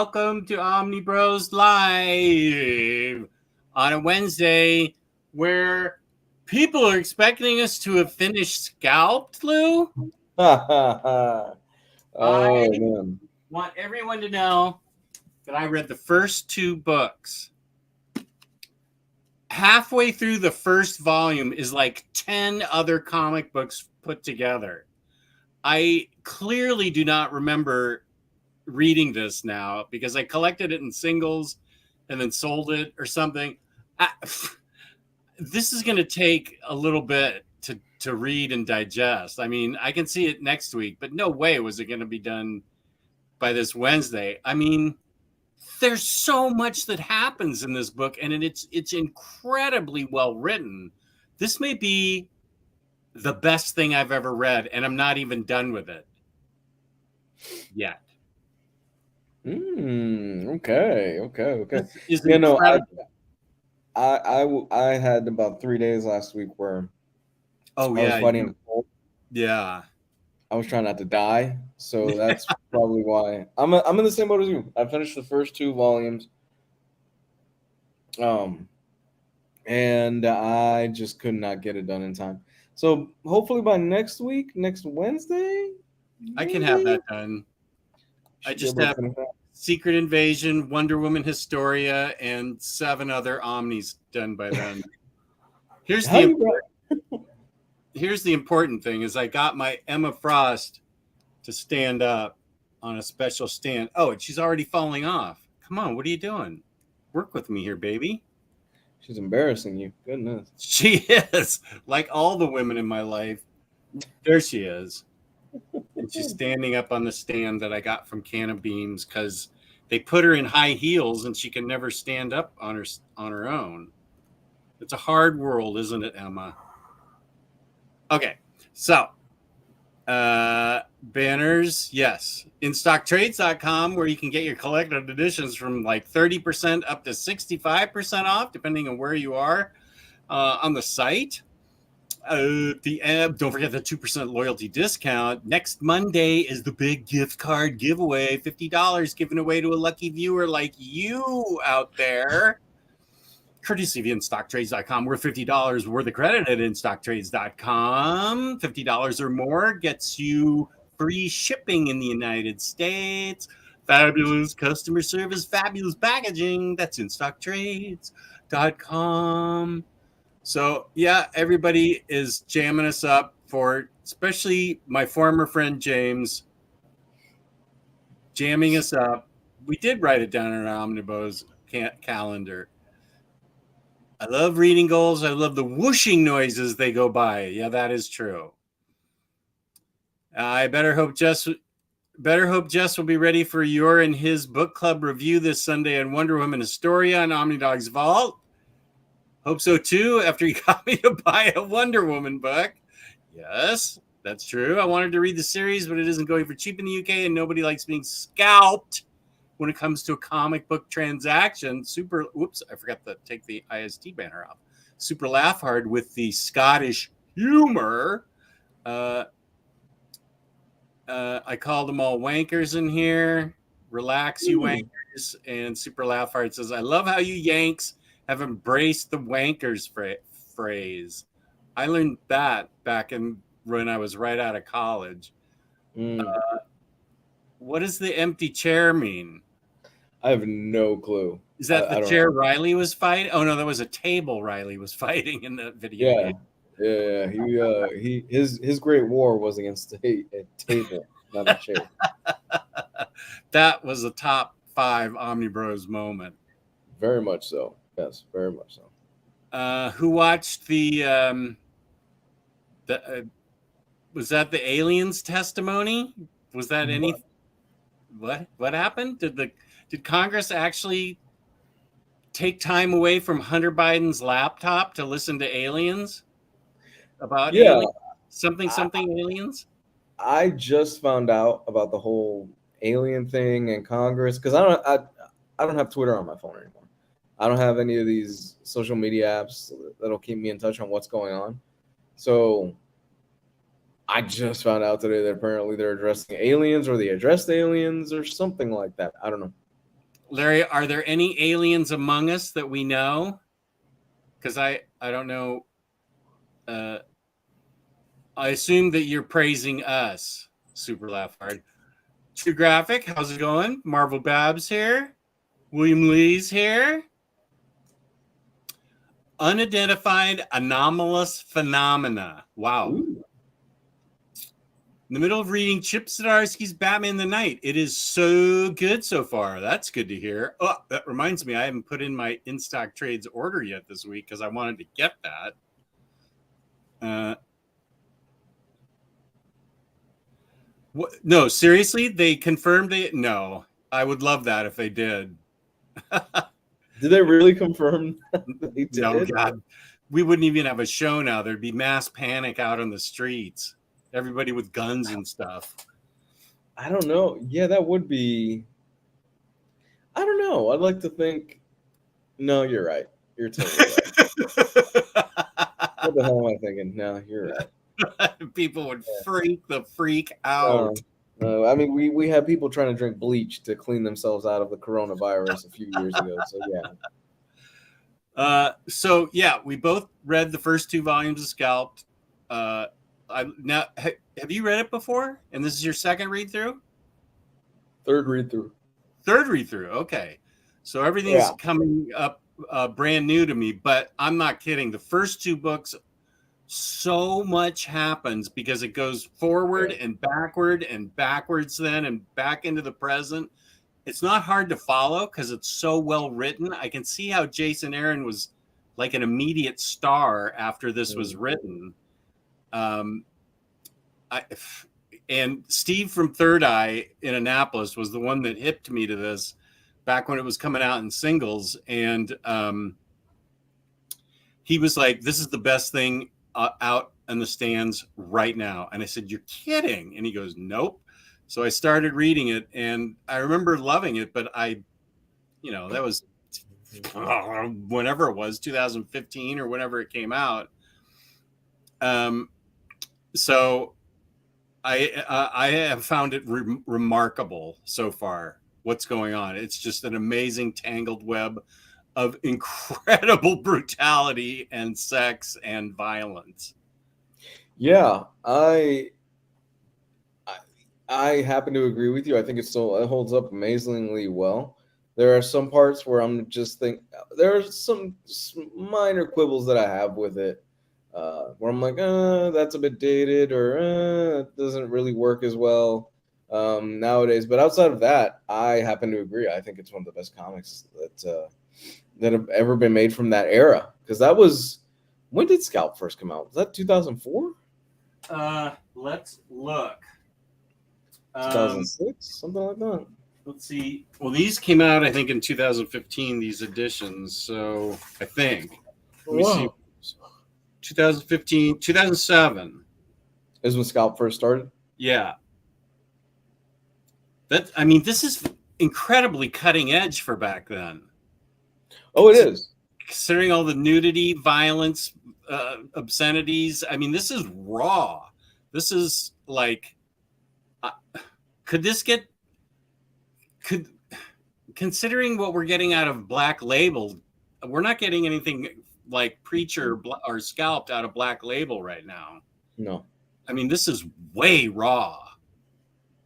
welcome to Omnibros Live on a Wednesday where people are expecting us to have finished Scalped, Lou. Oh, I man. want everyone to know that I read the first two books. Halfway through the first volume is like 10 other comic books put together. I clearly do not remember reading this now because I collected it in singles and then sold it or something. This is going to take a little bit to read and digest. I mean, I can see it next week, but no way was it going to be done by this Wednesday. I mean, there's so much that happens in this book, and it's incredibly well written. This may be the best thing I've ever read, and I'm not even done with it yet. Okay. This is You know, incredible. I had about 3 days last week where Oh I was yeah, fighting a cold. yeah. I was trying not to die, so that's probably why I'm in the same boat as you. I finished the first two volumes, and I just could not get it done in time. So hopefully by next week, next Wednesday, I can have that done. I should be just able to have finish that. Secret Invasion, Wonder Woman Historia, and 7 other Omnis done by then. Here's How do here's the important thing is I got my Emma Frost to stand up on a special stand. Oh, and she's already falling off. Come on, what are you doing? Work with me here, baby. She's embarrassing you. Goodness. She is. Like all the women in my life. There she is. And she's standing up on the stand that I got from Can of Beans because they put her in high heels and she can never stand up on her own. It's a hard world, isn't it, Emma? Okay, so banners, yes. InStockTrades.com, where you can get your collected editions from like 30% up to 65% off, depending on where you are on the site. Don't forget the 2% loyalty discount. Next Monday is the big gift card giveaway, $50 given away to a lucky viewer like you out there. Courtesy of InStockTrades.com. We're $50 worth of credit at InStockTrades.com. $50 or more gets you free shipping in the United States. Fabulous customer service, fabulous packaging. That's InStockTrades.com. So, yeah, everybody is jamming us up for, especially my former friend James, jamming us up. We did write it down in our Omnibus calendar. I love reading goals. I love the whooshing noises they go by. Yeah, that is true. I better hope Jess will be ready for your and his book club review this Sunday on Wonder Woman Historia on Omnidog's Vault. Hope so too, after he got me to buy a Wonder Woman book. Yes, that's true. I wanted to read the series, but it isn't going for cheap in the UK, and nobody likes being scalped when it comes to a comic book transaction. Oops, I forgot to take the IST banner off. Super laugh hard with the Scottish humor. I call them all wankers in here. Relax, you wankers. And Super laugh hard says, I love how you Yanks have embraced the wankers phrase. I learned that back when I was right out of college. What does the empty chair mean? I have no clue. Is that the chair Riley was fighting? Oh no, that was a table Riley was fighting in the video game. Yeah. His great war was against a table, not a chair. That was a top 5 Omnibros moment. Very much so. Yes, very much so. Who watched was that the aliens testimony? Was that any? What happened? Did Congress actually take time away from Hunter Biden's laptop to listen to aliens about aliens? Something aliens? I just found out about the whole alien thing in Congress because I don't have Twitter on my phone anymore. I don't have any of these social media apps that'll keep me in touch on what's going on. So I just found out today that apparently they're addressing aliens, or they addressed aliens or something like that. I don't know. Larry, are there any aliens among us that we know? Because I don't know. I assume that you're praising us. Super laugh hard. True Graphic, how's it going? Marvel Babs here. William Lee's here. Unidentified anomalous phenomena. Wow. Ooh. In the middle of reading Chip Zdarsky's Batman the Night. It is so good so far. That's good to hear. Oh, that reminds me, I haven't put in my in-stock trades order yet this week because I wanted to get that. What? No, seriously? They confirmed it? No. I would love that if they did. Did they really confirm that they did? No, God. We wouldn't even have a show now. There'd be mass panic out on the streets. Everybody with guns and stuff. I don't know. Yeah, that would be. I don't know. I'd like to think. No, you're right. You're totally right. What the hell am I thinking? No, you're right. People would freak the freak out. I mean, we had people trying to drink bleach to clean themselves out of the coronavirus a few years ago. So yeah. We both read the first 2 volumes of Scalped. Now, have you read it before? And this is your second read through? Third read through. Third read through. Okay. So everything's coming up brand new to me, but I'm not kidding. The first 2 books, so much happens because it goes forward and backwards then and back into the present. It's not hard to follow because it's so well written. I can see how Jason Aaron was like an immediate star after this was written. And Steve from Third Eye in Annapolis was the one that hipped me to this back when it was coming out in singles. And he was like, this is the best thing out in the stands right now. And I said, you're kidding. And he goes, nope. So I started reading it and I remember loving it, but that was whenever it was, 2015 or whenever it came out. So I have found it remarkable so far. What's going on? It's just an amazing tangled web of incredible brutality and sex and violence. Yeah, I happen to agree with you. I think it holds up amazingly well. There are some parts where I'm just there are some minor quibbles that I have with it. Where I'm like, that's a bit dated, or it doesn't really work as well nowadays. But outside of that, I happen to agree. I think it's one of the best comics that have ever been made from that era. Because that was, when did Scalp first come out? Was that 2004? Let's look. 2006, something like that. Let's see. Well, these came out, I think, in 2015. These editions. So I think. Let me see. 2015, 2007 is when Scalp first started. Yeah. This is incredibly cutting edge for back then. Oh, it is. Considering all the nudity, violence, obscenities. I mean, this is raw. This is like, considering what we're getting out of Black Label, we're not getting anything like Preacher or Scalped out of Black Label right now. No. I mean, this is way raw.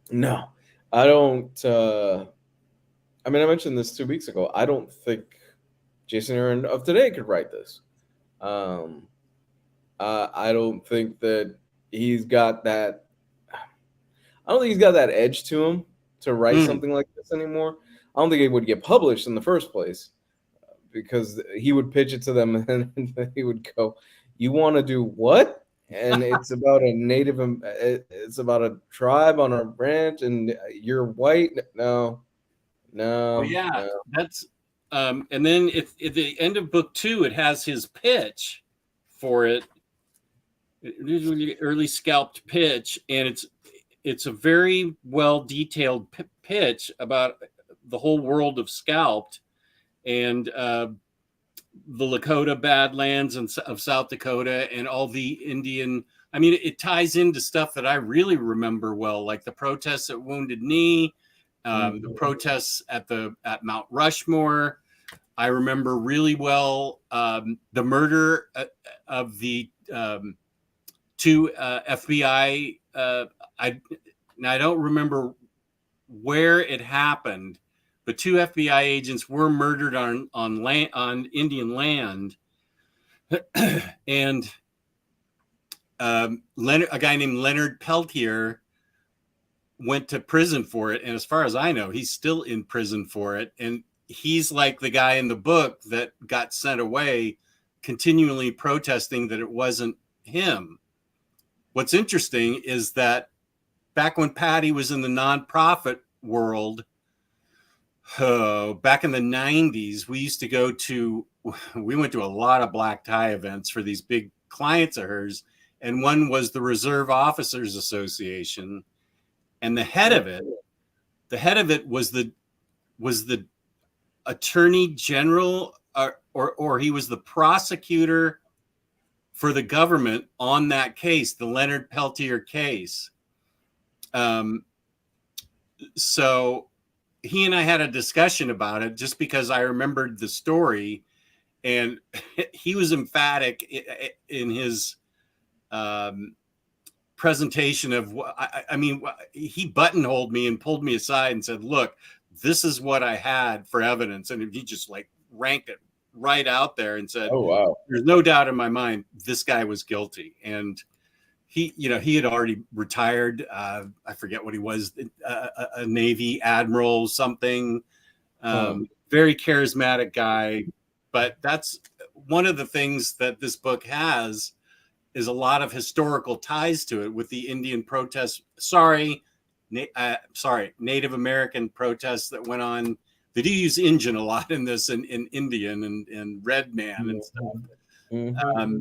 No, I don't. I mentioned this 2 weeks ago. I don't think Jason Aaron of today could write this. I don't think that he's got that. I don't think he's got that edge to him to write something like this anymore. I don't think it would get published in the first place. Because he would pitch it to them and he would go, you want to do what? And it's about it's about a tribe on a ranch and you're white. No. Well, yeah, no. That's and then at the end of book 2, it has his pitch for it. Early Scalped pitch. And it's a very well detailed pitch about the whole world of Scalped. And the Lakota Badlands of South Dakota and all the Indian. I mean, it ties into stuff that I really remember well, like the protests at Wounded Knee, The protests at Mount Rushmore. I remember really well the murder of the two FBI. I don't remember where it happened, but two FBI agents were murdered on Indian land, and a guy named Leonard Peltier went to prison for it, and as far as I know, he's still in prison for it. And he's like the guy in the book that got sent away, continually protesting that it wasn't him. What's interesting is that back when Patty was in the nonprofit world, back in the 90s, we went to a lot of black tie events for these big clients of hers. And one was the Reserve Officers Association. And the head of it was the attorney general, or he was the prosecutor for the government on that case, the Leonard Peltier case. So he and I had a discussion about it just because I remembered the story, and he was emphatic in his presentation of he buttonholed me and pulled me aside and said, look, this is what I had for evidence. And he just like ranked it right out there and said, oh, wow, there's no doubt in my mind this guy was guilty. And he had already retired. I forget what he was, a Navy admiral, something. Very charismatic guy. But that's one of the things that this book has, is a lot of historical ties to it with the Indian protests. Native American protests that went on. They do use Indian a lot in this, in Indian and Red Man and stuff. Mm-hmm.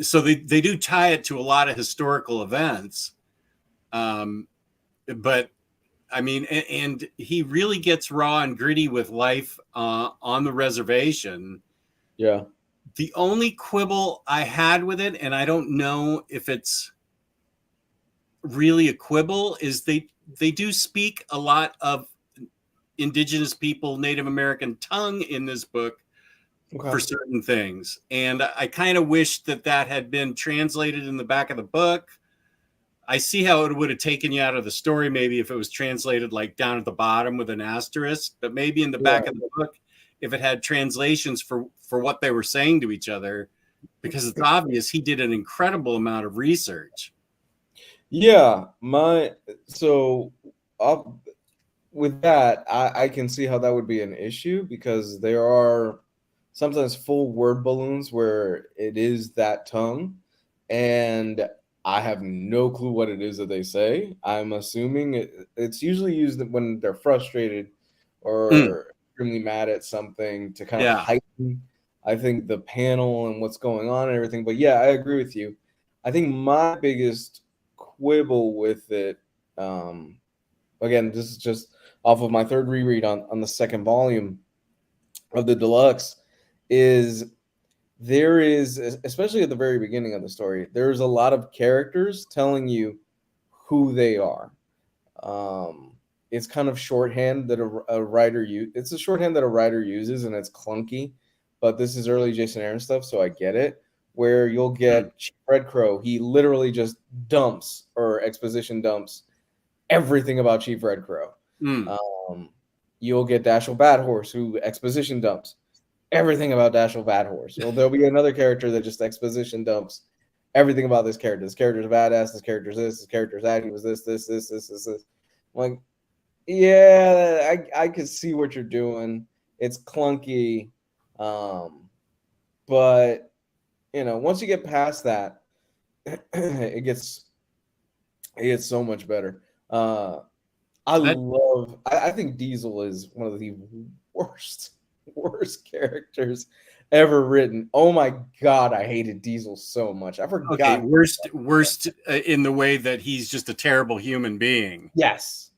So they do tie it to a lot of historical events. But I mean, and he really gets raw and gritty with life on the reservation. Yeah. The only quibble I had with it, and I don't know if it's really a quibble, is they do speak a lot of indigenous people, Native American tongue in this book for certain things. And I kind of wish that had been translated in the back of the book. I see how it would have taken you out of the story, maybe if it was translated like down at the bottom with an asterisk, but maybe in the back of the book, if it had translations for what they were saying to each other, because it's obvious he did an incredible amount of research. Yeah, with that, I can see how that would be an issue, because there are sometimes full word balloons where it is that tongue, and I have no clue what it is that they say. I'm assuming it's usually used when they're frustrated or extremely mad at something to kind of heighten, I think, the panel and what's going on and everything. But yeah, I agree with you. I think my biggest quibble with it, again, this is just off of my third reread on the second volume of the deluxe, is there is, especially at the very beginning of the story, there's a lot of characters telling you who they are. It's kind of shorthand that a writer it's a shorthand that a writer uses, and it's clunky, but this is early Jason Aaron stuff, so I get it. Where you'll get Chief Red Crow, he literally just dumps, or exposition dumps, everything about Chief Red Crow. You'll get Dashiell Bad Horse, who exposition dumps everything about Dashiell Bad Horse. Well, there'll be another character that just exposition dumps everything about this character. This character's a badass. This character's this. This character's that. He was this. I'm like, yeah, I could see what you're doing. It's clunky, but once you get past that, it gets so much better. I think Diesel is one of the worst characters ever written. Oh my God, I hated Diesel so much. I forgot. Okay, worst in the way that he's just a terrible human being. Yes.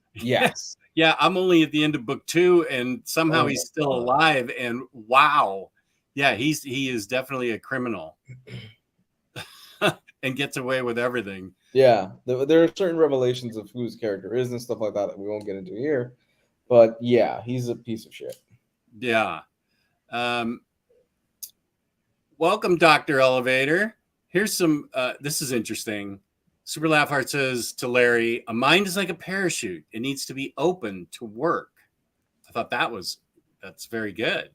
Yeah, I'm only at the end of book 2, and somehow he's still alive. And wow, yeah, he is definitely a criminal and gets away with everything. Yeah, there are certain revelations of who his character is and stuff like that we won't get into here. But yeah, he's a piece of shit. Yeah. Welcome, Dr. Elevator. Here's some, this is interesting. Super Laugh Heart says to Larry, a mind is like a parachute. It needs to be open to work. I thought that's very good.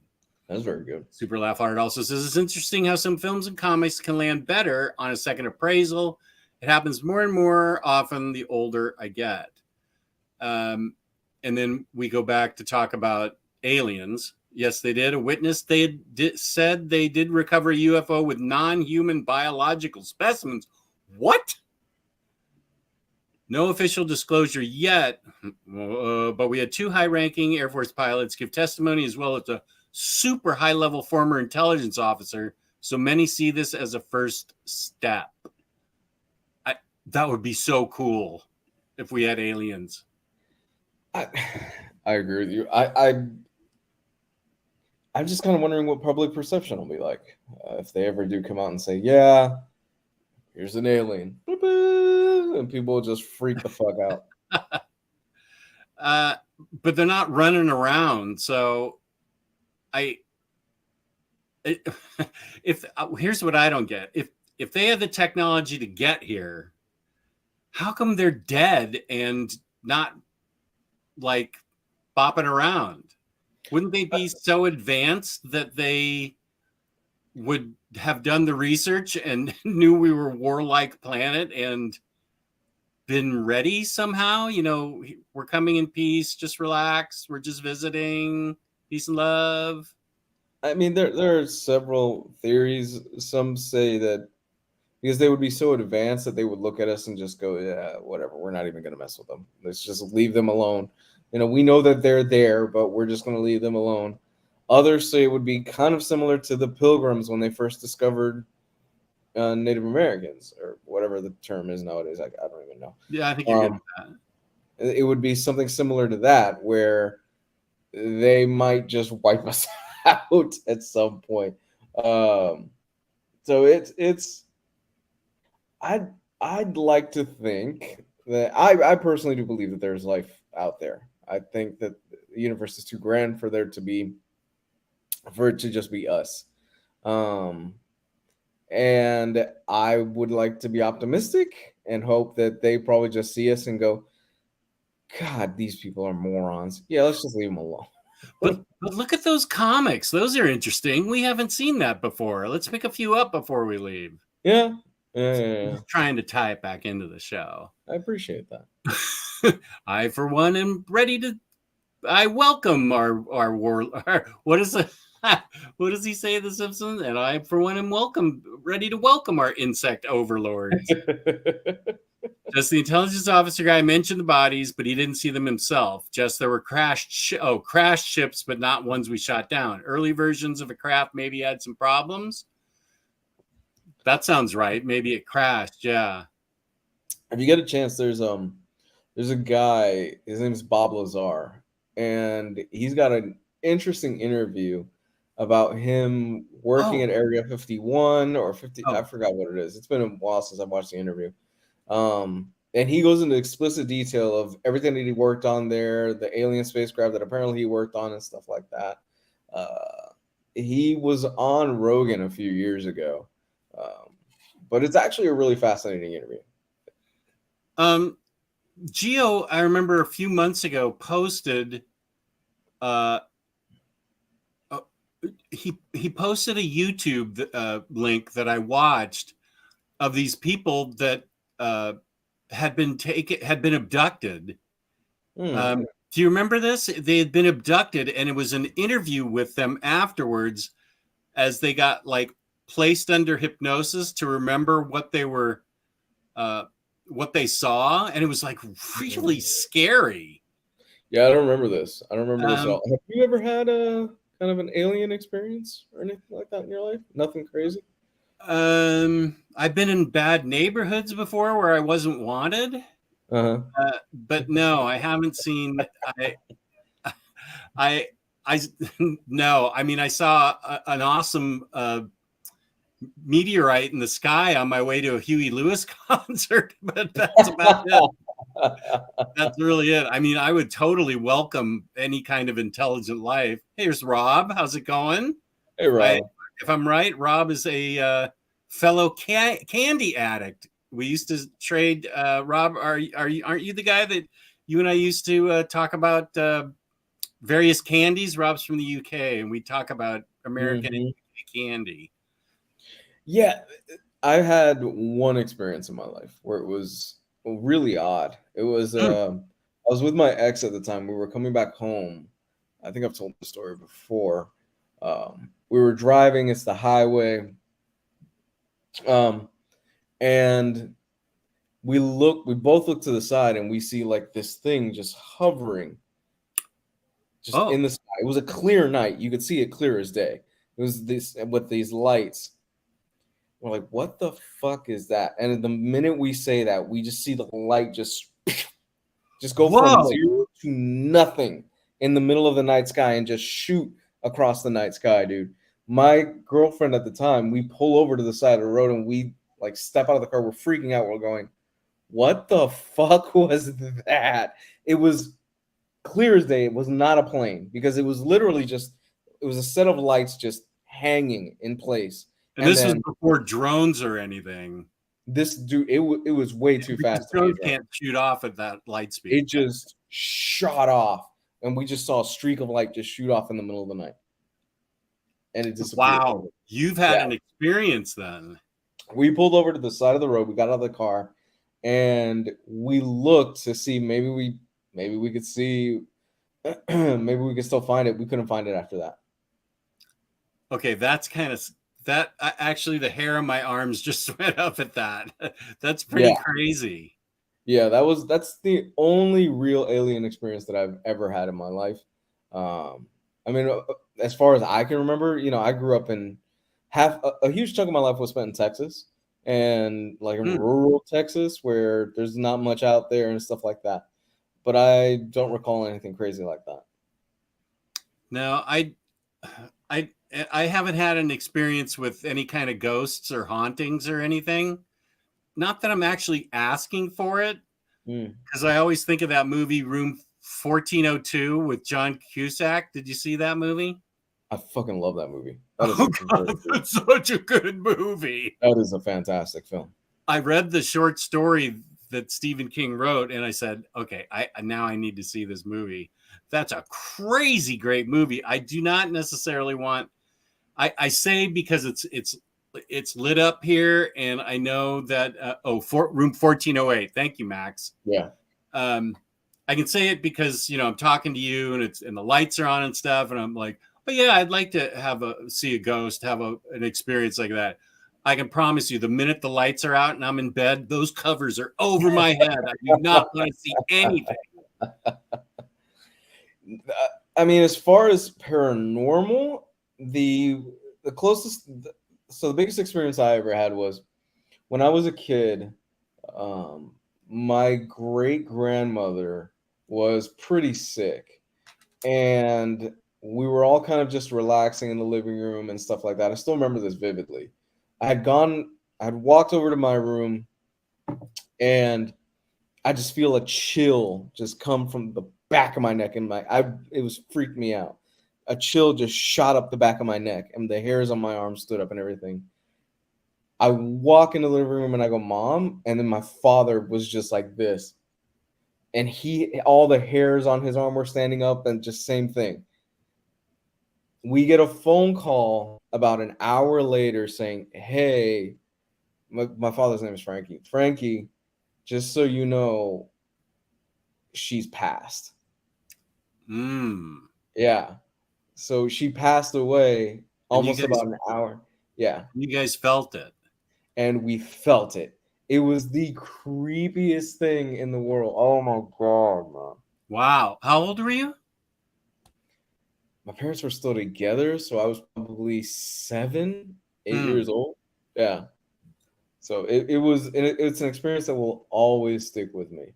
That's very good. Super Laugh Heart also says it's interesting how some films and comics can land better on a second appraisal. It happens more and more often the older I get. And then we go back to talk about aliens. Yes, they did. A witness said they did recover a UFO with non-human biological specimens. What? No official disclosure yet, but we had 2 high-ranking Air Force pilots give testimony, as well as a super high-level former intelligence officer. So many see this as a first step. That would be so cool if we had aliens. I agree with you. I'm just kind of wondering what public perception will be like if they ever do come out and say, "Yeah, here's an alien," and people will just freak the fuck out. But they're not running around, so here's what I don't get: if they had the technology to get here, how come they're dead and not like bopping around? Wouldn't they be so advanced that they would have done the research and knew we were a warlike planet and been ready somehow? You know, we're coming in peace, just relax, we're just visiting, peace and love. I mean, there are several theories. Some say that because they would be so advanced that they would look at us and just go, yeah, whatever, we're not even going to mess with them. Let's just leave them alone. You know, we know that they're there, but we're just going to leave them alone. Others say it would be kind of similar to the Pilgrims when they first discovered Native Americans, or whatever the term is nowadays. I don't even know. Yeah, I think you're good at that. It would be something similar to that, where they might just wipe us out at some point. So it's I'd like to think that I personally do believe that there's life out there. I think that the universe is too grand for it to just be us. And I would like to be optimistic and hope that they probably just see us and go, God, these people are morons. Yeah, let's just leave them alone. But look at those comics. Those are interesting. We haven't seen that before. Let's pick a few up before we leave. Yeah. Trying to tie it back into the show. I appreciate that. I, for one, am ready to. I welcome our what is it? What does he say, The Simpsons? And I, for one, am ready to welcome our insect overlords. Just the intelligence officer guy mentioned the bodies, but he didn't see them himself. Just there were crashed ships, but not ones we shot down. Early versions of a craft maybe had some problems. That sounds right. Maybe it crashed. Yeah. If you get a chance, there's a guy. His name is Bob Lazar, and he's got an interesting interview about him working at Area 51 or 50. I forgot what it is. It's been a while since I've watched the interview. And he goes into explicit detail of everything that he worked on there, the alien spacecraft that apparently he worked on and stuff like that. He was on Rogan a few years ago. But it's actually a really fascinating interview. Gio, I remember a few months ago, posted he posted a YouTube link that I watched of these people that had been abducted. Do you remember this? They had been abducted, and it was an interview with them afterwards as they got like placed under hypnosis to remember what they were what they saw, and it was like really scary. Yeah, I don't remember this. I don't remember this at all. Have you ever had a kind of an alien experience or anything like that in your life? Nothing crazy? I've been in bad neighborhoods before where I wasn't wanted. But no, I haven't seen. No. I mean, I saw an awesome meteorite in the sky on my way to a Huey Lewis concert, but that's about it. That's really it. I mean, I would totally welcome any kind of intelligent life. Here's Rob. How's it going? Hey, Rob. If I'm right, Rob is a fellow candy addict. We used to trade. Rob, aren't you the guy that you and I used to talk about various candies? Rob's from the UK, and we talk about American candy. Yeah, I had one experience in my life where it was really odd. It was I was with my ex at the time. We were coming back home. I think I've told the story before. We were driving. It's the highway, and we both look to the side, and we see like this thing just hovering, just in the sky. It was a clear night. You could see it clear as day. It was this with these lights. We're like, what the fuck is that? And the minute we say that, we just see the light just go from 0 to nothing in the middle of the night sky and just shoot across the night sky, dude. My girlfriend at the time, we pull over to the side of the road and we like step out of the car. We're freaking out. We're going, what the fuck was that? It was clear as day. It was not a plane because it was literally it was a set of lights just hanging in place. And this was before drones or anything. This dude, it was way too fast. Drones can't shoot off at that light speed. It just shot off, and we just saw a streak of light just shoot off in the middle of the night. And it disappeared. Wow, you've had an experience then. We pulled over to the side of the road. We got out of the car, and we looked to see maybe we could see, maybe we could still find it. We couldn't find it after that. Okay, that's kind of. That actually, the hair on my arms just went up at that. That's pretty crazy. Yeah, that's the only real alien experience that I've ever had in my life. I mean, as far as I can remember, I grew up in a huge chunk of my life was spent in Texas and like in rural Texas where there's not much out there and stuff like that. But I don't recall anything crazy like that. No, I haven't had an experience with any kind of ghosts or hauntings or anything. Not that I'm actually asking for it, because I always think of that movie Room 1402 with John Cusack. Did you see that movie? I fucking love that movie. That's such a good movie. That is a fantastic film. I read the short story that Stephen King wrote, and I said, okay, now I need to see this movie. That's a crazy great movie. I do not necessarily want. I say because it's lit up here, and I know that room 1408. Thank you, Max. Yeah. I can say it because I'm talking to you, and the lights are on and stuff, and I'm like, oh yeah, I'd like to see a ghost, have an experience like that. I can promise you, the minute the lights are out and I'm in bed, those covers are over my head. I do not want to see anything. I mean, as far as paranormal, the closest, so the biggest experience I ever had was when I was a kid. My great grandmother was pretty sick, and we were all kind of just relaxing in the living room and stuff like that. I still remember this vividly. I had walked over to my room, and I just feel a chill just come from the back of my neck, and it was freaked me out. A chill just shot up the back of my neck, and the hairs on my arm stood up and everything. I walk into the living room and I go, Mom, and then my father was just like this, and all the hairs on his arm were standing up, and just same thing. We get a phone call about an hour later saying, hey, my father's name is Frankie. Frankie, just so you know, she's passed. Yeah. So she passed away almost about an hour. Yeah. You guys felt it. And we felt it. It was the creepiest thing in the world. Oh my God, man. Wow. How old were you? My parents were still together, so I was probably 7, 8 years old. Yeah. So it's an experience that will always stick with me.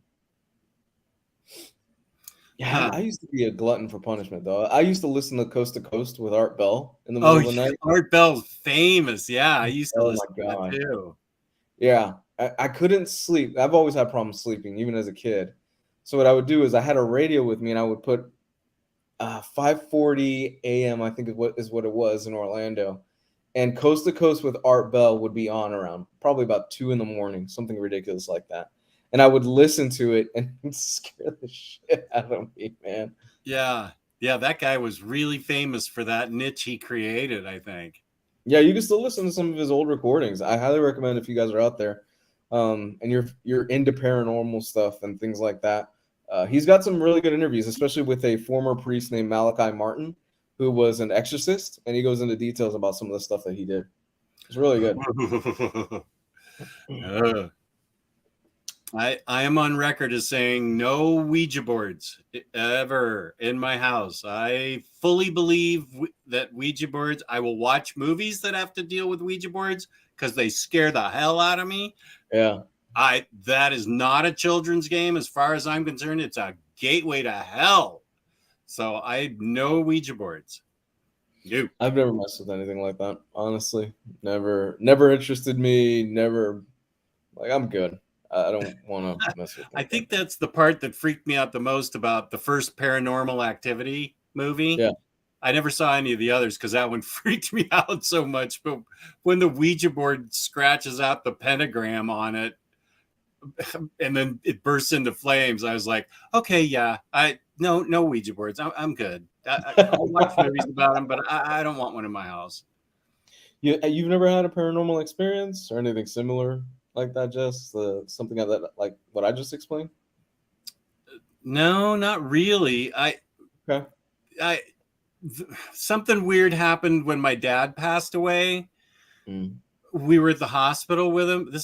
Yeah, I used to be a glutton for punishment, though. I used to listen to Coast to Coast with Art Bell in the middle of the night. Art Bell's famous. Yeah, I used to Oh listen my to that God. too. Yeah, I couldn't sleep. I've always had problems sleeping, even as a kid. So what I would do is I had a radio with me, and I would put 5:40 a.m. I think is what it was in Orlando, and Coast to Coast with Art Bell would be on around probably about 2 in the morning, something ridiculous like that. And I would listen to it and it'd scare the shit out of me, man. Yeah. Yeah, that guy was really famous for that niche he created, I think. Yeah, you can still listen to some of his old recordings. I highly recommend if you guys are out there, and you're into paranormal stuff and things like that. He's got some really good interviews, especially with a former priest named Malachi Martin, who was an exorcist, and he goes into details about some of the stuff that he did. It's really good. I am on record as saying no Ouija boards ever in my house. I fully believe that Ouija boards, I will watch movies that have to deal with Ouija boards because they scare the hell out of me. Yeah. That is not a children's game. As far as I'm concerned, it's a gateway to hell. So I know Ouija boards. You. I've never messed with anything like that. Honestly, never interested me. Never, like, I'm good. I don't want to mess with it. I think that's the part that freaked me out the most about the first Paranormal Activity movie. Yeah. I never saw any of the others because that one freaked me out so much. But when the Ouija board scratches out the pentagram on it and then it bursts into flames, I was like, okay, yeah, no Ouija boards. I'm good. I'll watch movies about them, but I don't want one in my house. You've never had a paranormal experience or anything similar like that, Jess? Something like what I just explained? No, not really. Something weird happened when my dad passed away. We were at the hospital with him.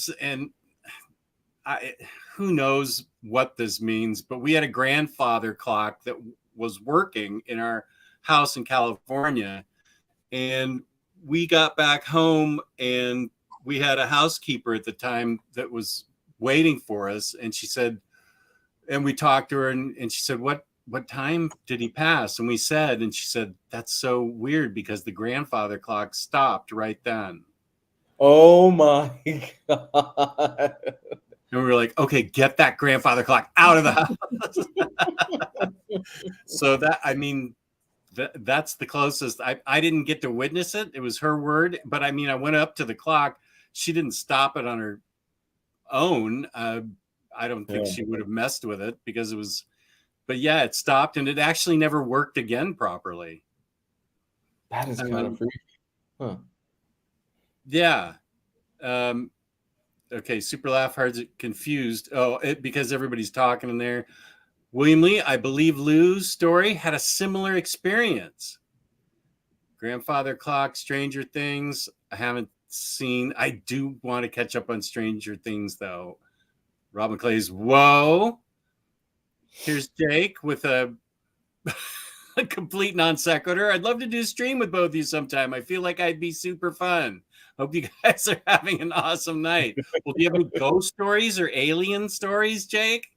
Who knows what this means, but we had a grandfather clock that was working in our house in California. And we got back home and we had a housekeeper at the time that was waiting for us. And she said, and we talked to her and she said, what time did he pass? And we said, and she said, that's so weird because the grandfather clock stopped right then. Oh my God. And we were like, okay, get that grandfather clock out of the house. So that's the closest. I didn't get to witness it. It was her word. But I went up to the clock. She didn't stop it on her own. I don't think she would have messed with it because it was, but yeah, it stopped and it actually never worked again properly. That is kind of freaky. Huh. Yeah. Okay, Super Laugh Hard's confused. Because everybody's talking in there. William Lee, I believe Lou's story had a similar experience. Grandfather Clock, Stranger Things. I haven't seen. I do want to catch up on Stranger Things, though. Robin Clay's, whoa. Here's Jake with a complete non sequitur. I'd love to do a stream with both of you sometime. I feel like I'd be super fun. Hope you guys are having an awesome night. Well, do you have any ghost stories or alien stories, Jake?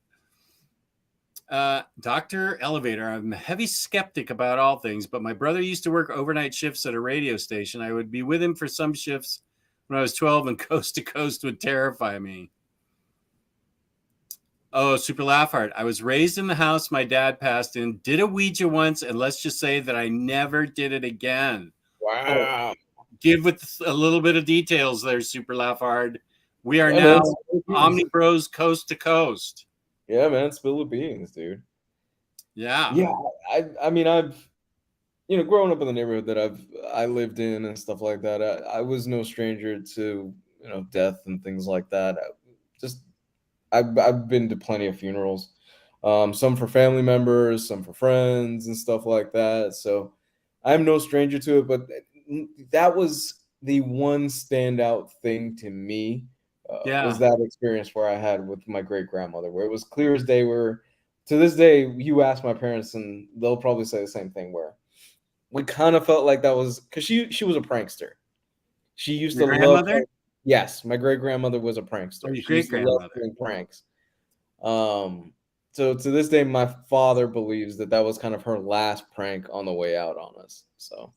Dr. Elevator, I'm a heavy skeptic about all things, but my brother used to work overnight shifts at a radio station. I would be with him for some shifts when I was 12, and Coast to Coast would terrify me. Oh, Super Laugh Hard. I was raised in the house my dad passed in, did a Ouija once, and let's just say that I never did it again. Wow. Give with a little bit of details there, Super Laugh Hard. We are now OmniBros Coast to Coast. Yeah, man, spill the beans, dude. Yeah. Yeah, I've growing up in the neighborhood that I lived in and stuff like that, I was no stranger to, death and things like that. I've been to plenty of funerals, some for family members, some for friends and stuff like that. So I'm no stranger to it, but that was the one standout thing to me. Was that experience where I had with my great grandmother, where it was clear as day. Where to this day, you ask my parents, and they'll probably say the same thing. Where we kind of felt like that was because she was a prankster. She used to love. Yes, my great grandmother was a prankster. Oh, your she used to love great-grandmother. doing pranks. So to this day, my father believes that was kind of her last prank on the way out on us. So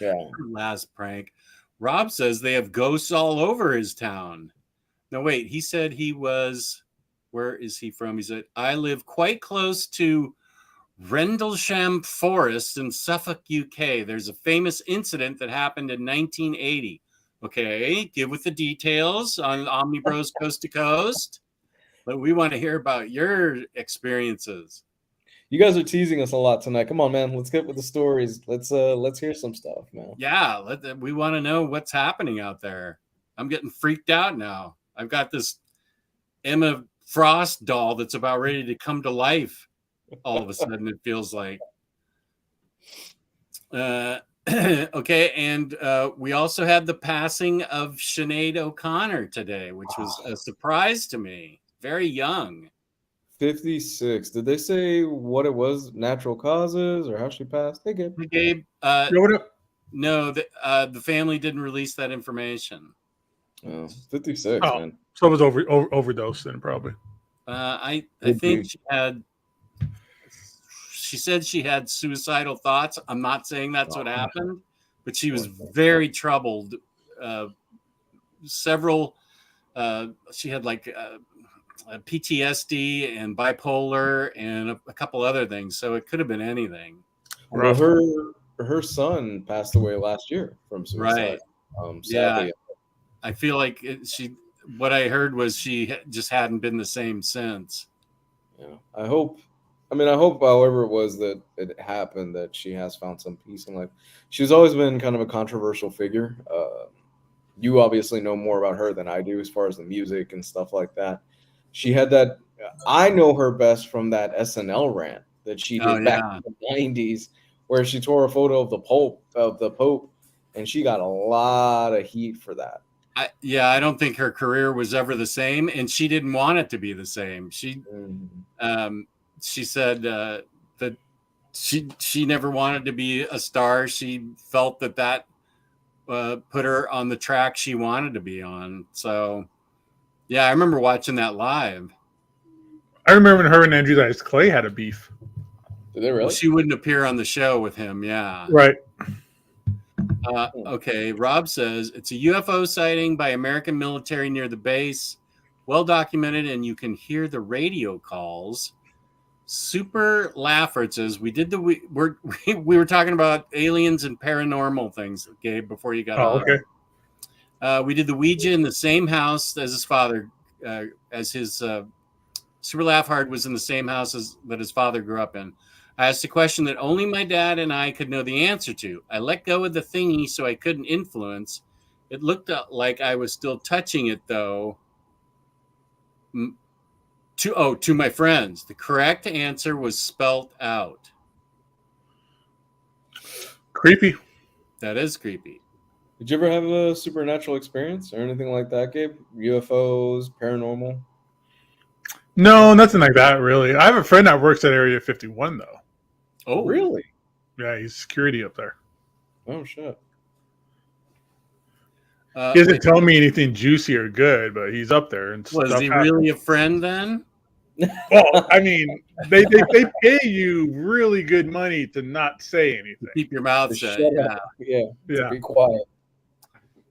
yeah. Last prank. Rob says they have ghosts all over his town. No, wait. He said he was. Where is he from? He said, I live quite close to Rendlesham Forest in Suffolk, UK. There's a famous incident that happened in 1980. Okay, give with the details on OmniBros Coast to Coast. But we want to hear about your experiences. You guys are teasing us a lot tonight. Come on, man. Let's get with the stories. Let's hear some stuff, man. Yeah, we want to know what's happening out there. I'm getting freaked out now. I've got this Emma Frost doll that's about ready to come to life. All of a sudden, it feels like. Okay, and we also had the passing of Sinead O'Connor today, which was a surprise to me. Very young. 56. Did they say what it was? Natural causes or how she passed? Hey, Gabe. Gabe, What up? no, the family didn't release that information. Oh, 56, Oh. man. So it was overdose then, probably. I Could think be. she said she had suicidal thoughts. I'm not saying that's what happened, but she was very troubled. She had like PTSD and bipolar and a couple other things. So it could have been anything. Well, her son passed away last year from suicide. Right. Sadly. Yeah. I feel like what I heard was she just hadn't been the same since. Yeah. I hope, however it was that it happened, that she has found some peace in life. She's always been kind of a controversial figure. You obviously know more about her than I do as far as the music and stuff like that. She had that. I know her best from that SNL rant that she did back in the 90s, where she tore a photo of the Pope, and she got a lot of heat for that. I don't think her career was ever the same, and she didn't want it to be the same. She said that she never wanted to be a star. She felt that put her on the track she wanted to be on. So, yeah, I remember watching that live. I remember when her and Andrew Dice Clay had a beef. Did they really? Well, she wouldn't appear on the show with him. Yeah. Right. Okay. Rob says it's a UFO sighting by American military near the base. Well documented, and you can hear the radio calls. Super Laugher says we were talking about aliens and paranormal things, Gabe, before you got on. Okay. We did the Ouija in the same house as his father, Super Laugh Hard was in the same house that his father grew up in. I asked a question that only my dad and I could know the answer to. I let go of the thingy so I couldn't influence. It looked like I was still touching it, though. To my friends. The correct answer was spelt out. Creepy. That is creepy. Did you ever have a supernatural experience or anything like that, Gabe? UFOs, paranormal? No, nothing like that, really. I have a friend that works at Area 51, though. Oh, really? Yeah, he's security up there. Oh, shit. He doesn't tell me anything juicy or good, but he's up there. And was he really a friend then? Well, I mean, they pay you really good money to not say anything. Keep your mouth shut. Yeah. Be quiet.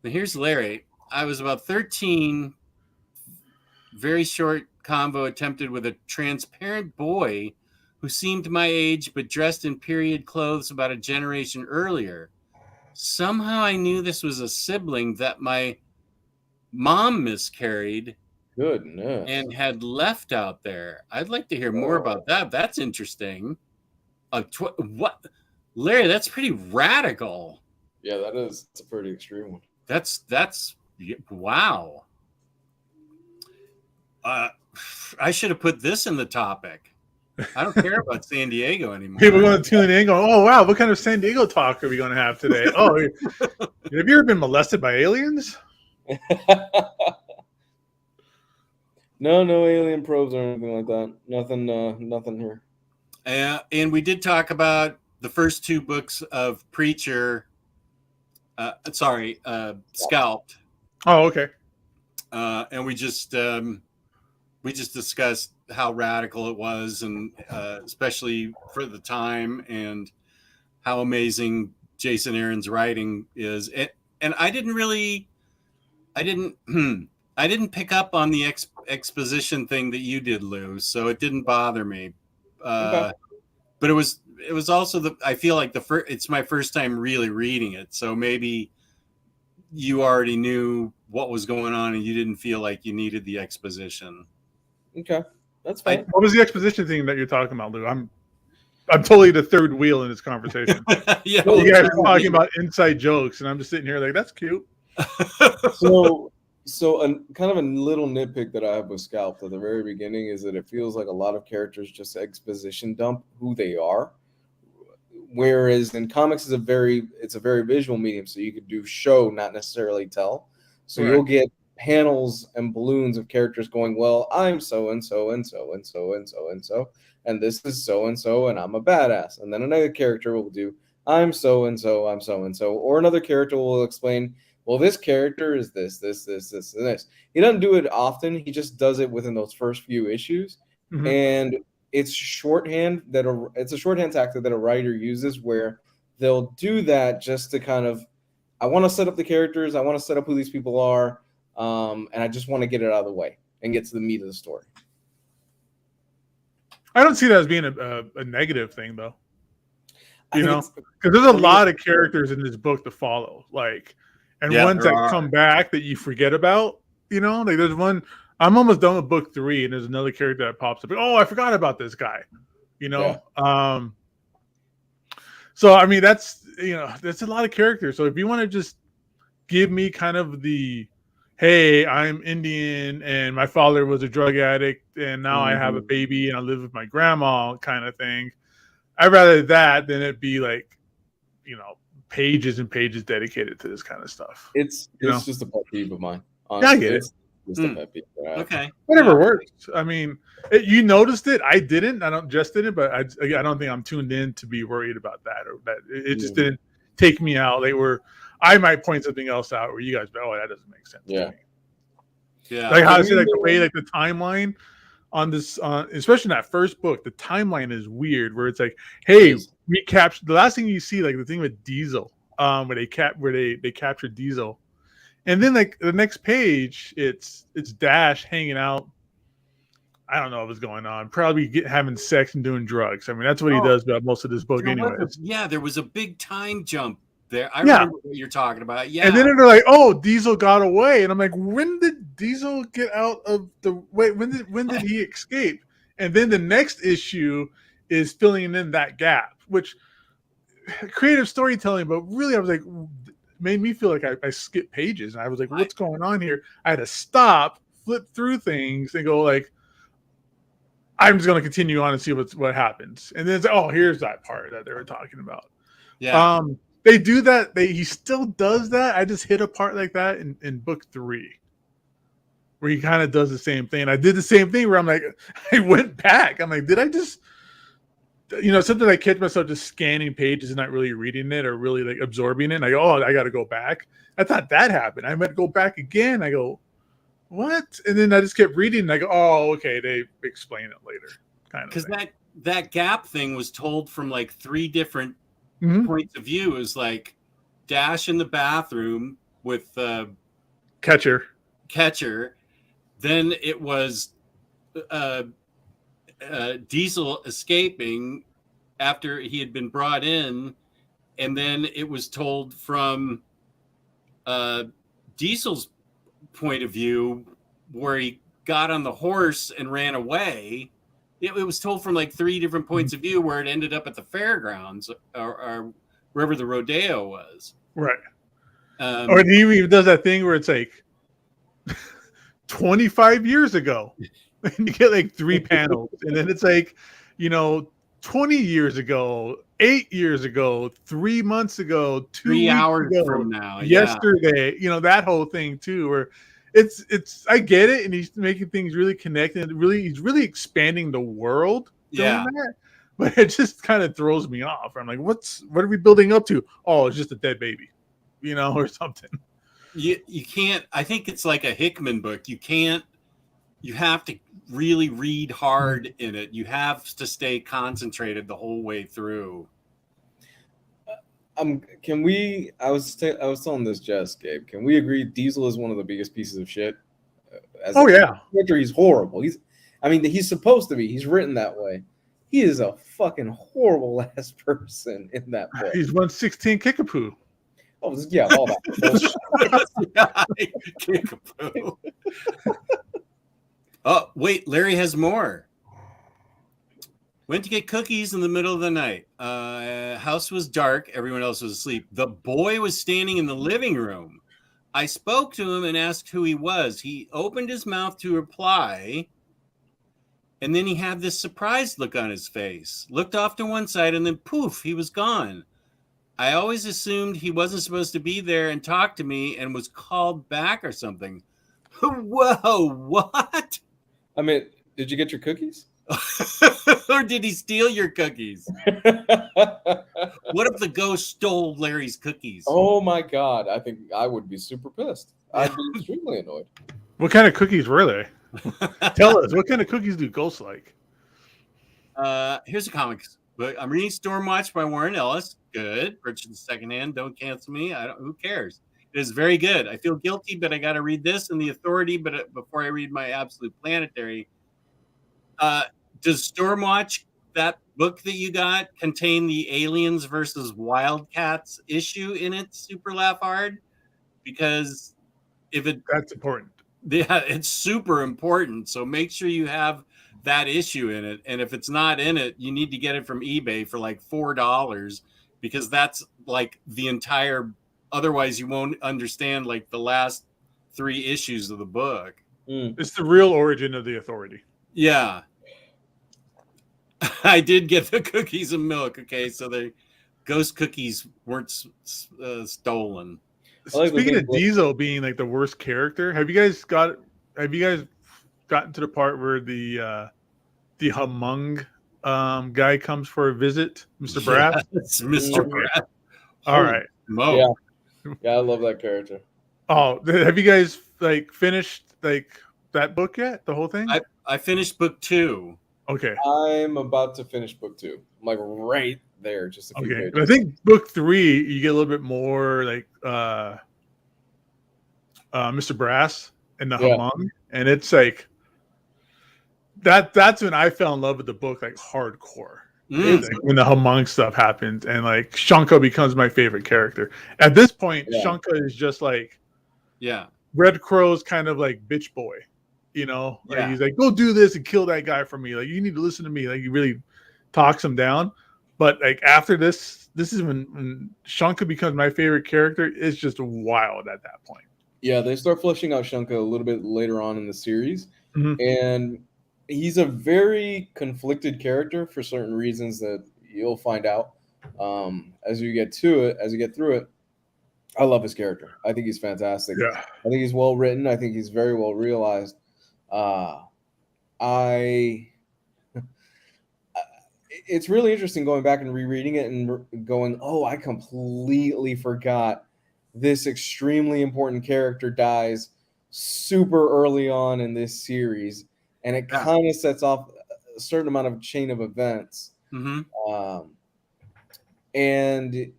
Now here's Larry. I was about 13. Very short convo attempted with a transparent boy who seemed my age but dressed in period clothes about a generation earlier. Somehow I knew this was a sibling that my mom miscarried. Goodness. And had left out there. I'd like to hear more about that. That's interesting. What, Larry? That's pretty radical. Yeah, that is. It's a pretty extreme one. That's wow. I should have put this in the topic. I don't care about San Diego anymore. People are going to tune in, going, "Oh wow, what kind of San Diego talk are we going to have today?" Oh, have you ever been molested by aliens? No alien probes or anything like that. Nothing here. And we did talk about the first two books of Preacher. Scalped. Oh, okay. And we just we just discussed how radical it was, and especially for the time, and how amazing Jason Aaron's writing is. And I didn't I didn't pick up on the exposition thing that you did, Lou, so it didn't bother me. Okay. But it was also I feel like it's my first time really reading it, so maybe you already knew what was going on and you didn't feel like you needed the exposition. Okay, that's fine. What was the exposition thing that you're talking about, Lou? I'm totally the third wheel in this conversation. Yeah, You guys are talking about inside jokes, and I'm just sitting here like, that's cute. So kind of a little nitpick that I have with Scalped at the very beginning is that it feels like a lot of characters just exposition dump who they are. Whereas in comics, it's a very visual medium, so you could do show, not necessarily tell. So Right. You'll get panels and balloons of characters going, well, I'm so and so and so and so and so and so, and this is so and so, and I'm a badass. And then another character will do, I'm so and so, I'm so and so, or another character will explain, well, this character is this, and this. He doesn't do it often. He just does it within those first few issues, Mhm. and it's a shorthand tactic that a writer uses where they'll do that just to kind of, I want to set up the characters, I want to set up who these people are, and I just want to get it out of the way and get to the meat of the story. I don't see that as being a negative thing, though. I think Because it's- there's a lot of characters in this book to follow, and Yeah, ones there that are. come back that you forget about. Like there's one. I'm almost done with book 3, and there's another character that pops up. Oh, I forgot about this guy. So I mean, that's a lot of characters. So if you want to just give me kind of the, hey, I'm Indian and my father was a drug addict and now I have a baby and I live with my grandma kind of thing, I'd rather that than it be like, pages and pages dedicated to this kind of stuff. It's just a pet peeve of mine. Yeah, I get it. It's just a pet peeve. Okay. Whatever works. I mean, you noticed it. I didn't. I don't but I don't think I'm tuned in to be worried about that, or that it just didn't take me out. I might point something else out where you guys go, oh, that doesn't make sense. Yeah. To me. Yeah. Like how I say, like the way, like the timeline on this, especially in that first book, the timeline is weird. Where it's like, hey, we captured the last thing you see, like the thing with Diesel, where they captured Diesel, and then like the next page, it's Dash hanging out. I don't know what's going on. Probably having sex and doing drugs. I mean, that's what he does about most of this book, anyways. There was a big time jump there. I remember what you're talking about. Yeah. And then they're like, "Oh, Diesel got away," and I'm like, "When did Diesel get out of the way? When did he escape?" And then the next issue is filling in that gap, which creative storytelling. But really, I was like, made me feel like I skipped pages, and I was like, "What's going on here?" I had to stop, flip through things, and go like, I'm just going to continue on and see what happens. And then it's like, oh, here's that part that they were talking about. Yeah. They do that. He still does that. I just hit a part like that in book 3 where he kind of does the same thing. I did the same thing where I'm like, I went back. I'm like, did I just, something I catch myself just scanning pages and not really reading it or really like absorbing it. And I go, oh, I got to go back. I thought that happened. I meant to go back again. I go, what? And then I just kept reading and I go, oh, okay, they explain it later. Kind of. Because that gap thing was told from like 3 different points of view. It was like Dash in the bathroom with Catcher. Then it was Diesel escaping after he had been brought in. And then it was told from Diesel's point of view where he got on the horse and ran away. It was told from like 3 different points of view where it ended up at the fairgrounds or wherever the rodeo was. Right. Or he even does that thing where it's like 25 years ago. And you get like 3 panels. And then it's like, 20 years ago, 8 years ago, 3 months ago, 2 3 weeks hours ago, from now. yesterday, that whole thing too, where it's I get it, and he's making things really connected. He's really expanding the world doing that, but it just kind of throws me off. I'm like, what are we building up to? Oh, it's just a dead baby, or something. You can't. I think it's like a Hickman book. You can't you have to really read hard in it. You have to stay concentrated the whole way through. Can we? I was telling this Jess, Gabe. Can we agree Diesel is one of the biggest pieces of shit? Oh yeah, character, he's horrible. He's supposed to be. He's written that way. He is a fucking horrible ass person in that book. he's 116 Kickapoo. Oh yeah, all that. Kickapoo. Oh wait, Larry has more. Went to get cookies in the middle of the night. House was dark. Everyone else was asleep. The boy was standing in the living room. I spoke to him and asked who he was. He opened his mouth to reply, and then he had this surprised look on his face. Looked off to one side, and then poof, he was gone. I always assumed he wasn't supposed to be there and talk to me and was called back or something. Whoa, what? I mean, did you get your cookies? Or did he steal your cookies? What if the ghost stole Larry's cookies? Oh my god, I think I would be super pissed. I'd be extremely annoyed. What kind of cookies were they? Tell us, what kind of cookies do ghosts like? Here's a comics book. I'm reading Stormwatch by Warren Ellis. Good. Purchased the secondhand. Don't cancel me. Who cares? It is very good. I feel guilty, but I got to read this and The Authority. But before I read my Absolute Planetary, does Stormwatch, that book that you got, contain the Aliens versus Wildcats issue in it? Super laugh hard, because That's important. yeah, it's super important. So make sure you have that issue in it. And if it's not in it, you need to get it from eBay for like $4, because that's like the entire. Otherwise, you won't understand like the last 3 issues of the book. It's the real origin of the Authority. Yeah. I did get the cookies and milk. Okay, so the ghost cookies weren't stolen. Speaking of Diesel being like the worst character, have you guys gotten to the part where the Humung guy comes for a visit, Mr. Brass? Yes, Mr. Brass. All right. Mo. Yeah, I love that character. Oh, have you guys like finished like that book yet? The whole thing? I finished book 2. Okay. I'm about to finish book 2. I'm like right there, just a few pages. I think book 3 you get a little bit more like Mr. Brass and the Humong, and it's like that's when I fell in love with the book like hardcore. Like, when the Humong stuff happens and like Shanka becomes my favorite character. At this point, Shanka is just like Red Crow's kind of like bitch boy. You know, like he's like, go do this and kill that guy for me. Like, you need to listen to me. Like, he really talks him down. But like after this is when Shanka becomes my favorite character. It's just wild at that point. Yeah, they start fleshing out Shanka a little bit later on in the series, and he's a very conflicted character for certain reasons that you'll find out as you get through it. I love his character. I think he's fantastic. Yeah, I think he's well written. I think he's very well realized. It's really interesting going back and rereading it and going, oh, I completely forgot this extremely important character dies super early on in this series, and it kind of sets off a certain amount of chain of events. And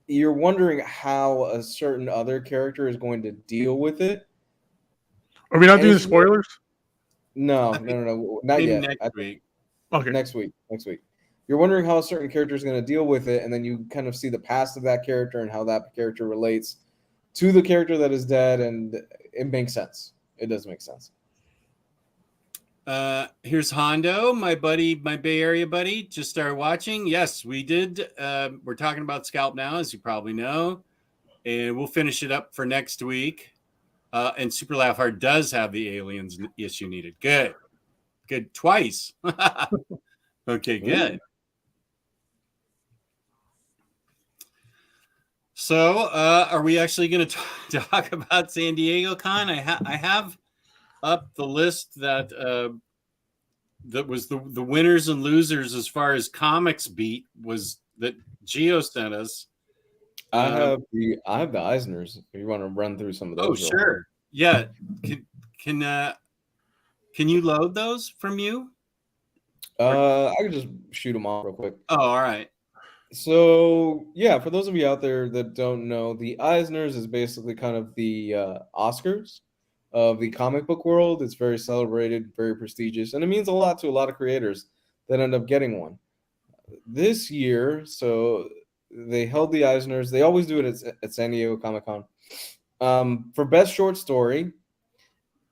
you're wondering how a certain other character is going to deal with it. Are we not doing spoilers? No, not yet. Next week. Okay. Next week. You're wondering how a certain character is going to deal with it, and then you kind of see the past of that character and how that character relates to the character that is dead, and it makes sense. It does make sense. Here's Hondo, my Bay Area buddy, just started watching. Yes, we did. We're talking about Scalp now, as you probably know, and we'll finish it up for next week. And Super Laugh Hard does have the aliens issue needed. Good twice. Okay, good. So, are we actually going to talk about San Diego Con? I have up the list that was the winners and losers as far as comics beat was that Gio sent us. I have the Eisners. If you want to run through some of those. Oh, sure. Yeah. Can you load those from you? I can just shoot them off real quick. Oh, all right. So yeah, for those of you out there that don't know, the Eisners is basically kind of the Oscars of the comic book world. It's very celebrated, very prestigious, and it means a lot to a lot of creators that end up getting one. This year, so they held the Eisners. They always do it at San Diego Comic-Con. For best short story,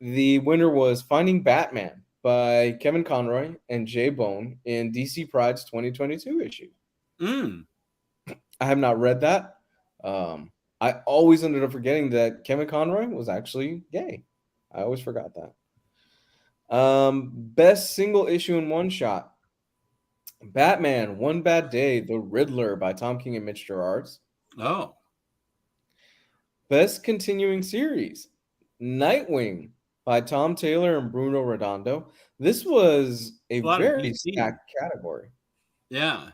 the winner was Finding Batman by Kevin Conroy and Jay Bone in DC Pride's 2022 issue. I have not read that. I always ended up forgetting that Kevin Conroy was actually gay. I always forgot that. Best single issue in one shot. Batman, One Bad Day, The Riddler by Tom King and Mitch Gerads. Oh. Best continuing series. Nightwing by Tom Taylor and Bruno Redondo. This was a very stacked category. Yeah.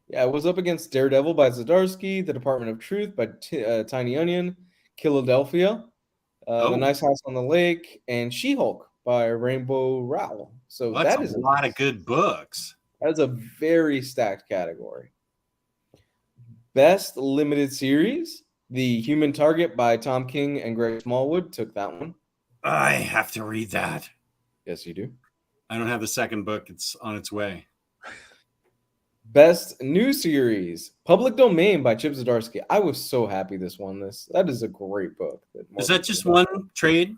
Yeah, it was up against Daredevil by Zdarsky, The Department of Truth by Tiny Onion, Philadelphia, The Nice House on the Lake, and She-Hulk by Rainbow Rowell. So that is a lot of good books. That is a very stacked category. Best limited series, The Human Target by Tom King and Greg Smallwood took that one. I have to read that. Yes, you do. I don't have the second book. It's on its way. Best new series, Public Domain by Chip Zdarsky. I was so happy this won this. That is a great book. Is that just one trade?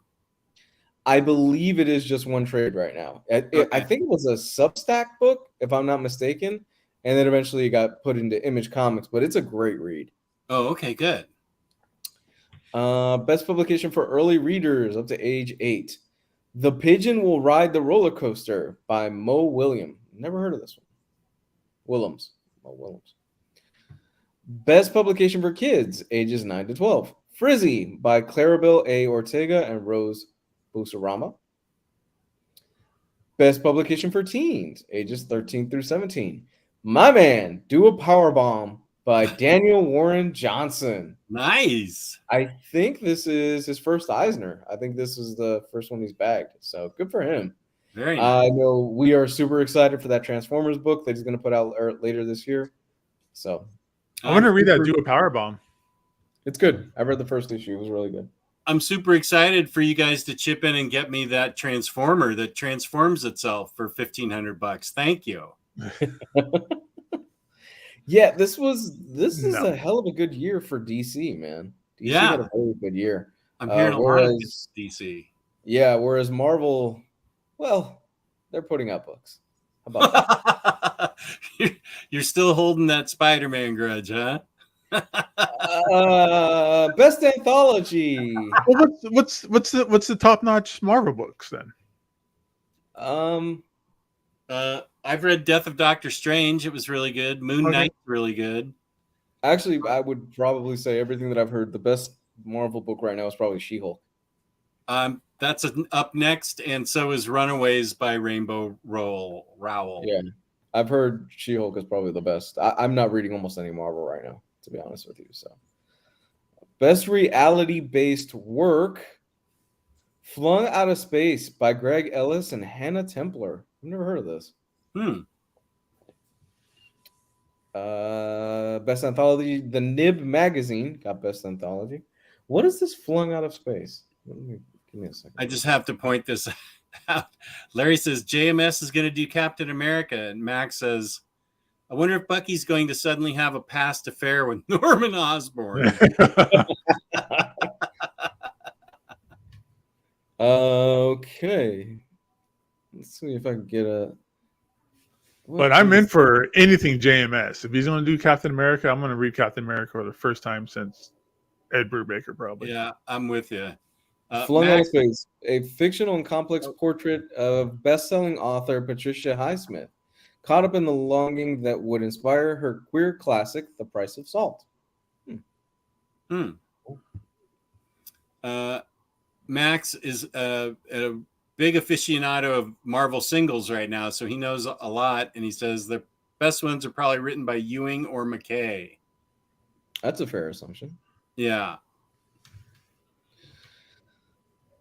I believe it is just one trade right now. I think it was a Substack book, if I'm not mistaken, and then eventually it got put into Image Comics, but it's a great read. Oh, okay, good. Best publication for early readers up to age 8. The Pigeon Will Ride the Roller Coaster by Mo William. Never heard of this one. Mo Willems. Best publication for kids, ages 9 to 12. Frizzy by Clarabelle A. Ortega and Rose Busarama. Best publication for teens, ages 13 through 17. My Man, Do a Powerbomb by Daniel Warren Johnson. Nice. I think this is his first Eisner. I think this is the first one he's bagged. So good for him. Very nice. I know we are super excited for that Transformers book that he's going to put out later this year. So I want to read that Do a Powerbomb. It's good. I read the first issue. It was really good. I'm super excited for you guys to chip in and get me that Transformer that transforms itself for $1,500. Thank you. Yeah, this is a hell of a good year for DC, man. DC had a very good year. I'm hearing a lot of DC. Yeah, whereas Marvel, well, they're putting out books. How about that? You're still holding that Spider-Man grudge, huh? Best anthology. Well, what's the top-notch Marvel books then? I've read Death of Doctor Strange. It was really good. Moon Knight's really good. Actually, I would probably say everything that I've heard, the best Marvel book right now is probably She-Hulk. That's up next, and so is Runaways by Rainbow Rowell. Yeah, I've heard She-Hulk is probably the best. I'm not reading almost any Marvel right now, to be honest with you. So, best reality-based work, Flung Out of Space by Greg Ellis and Hannah Templer. I've never heard of this. Best anthology, The Nib magazine got best anthology. What is this Flung Out of Space? Give me a second. I just have to point this out. Larry says JMS is going to do Captain America, and Max says, I wonder if Bucky's going to suddenly have a past affair with Norman Osborn. Okay. Let's see if I can get a... But I'm in for anything JMS. If he's going to do Captain America, I'm going to read Captain America for the first time since Ed Brubaker, probably. Yeah, I'm with you. Flung Out of Space, a fictional and complex portrait of best-selling author Patricia Highsmith, caught up in the longing that would inspire her queer classic, The Price of Salt. Max is a big aficionado of Marvel singles right now, so he knows a lot, and he says the best ones are probably written by Ewing or McKay. That's a fair assumption. Yeah.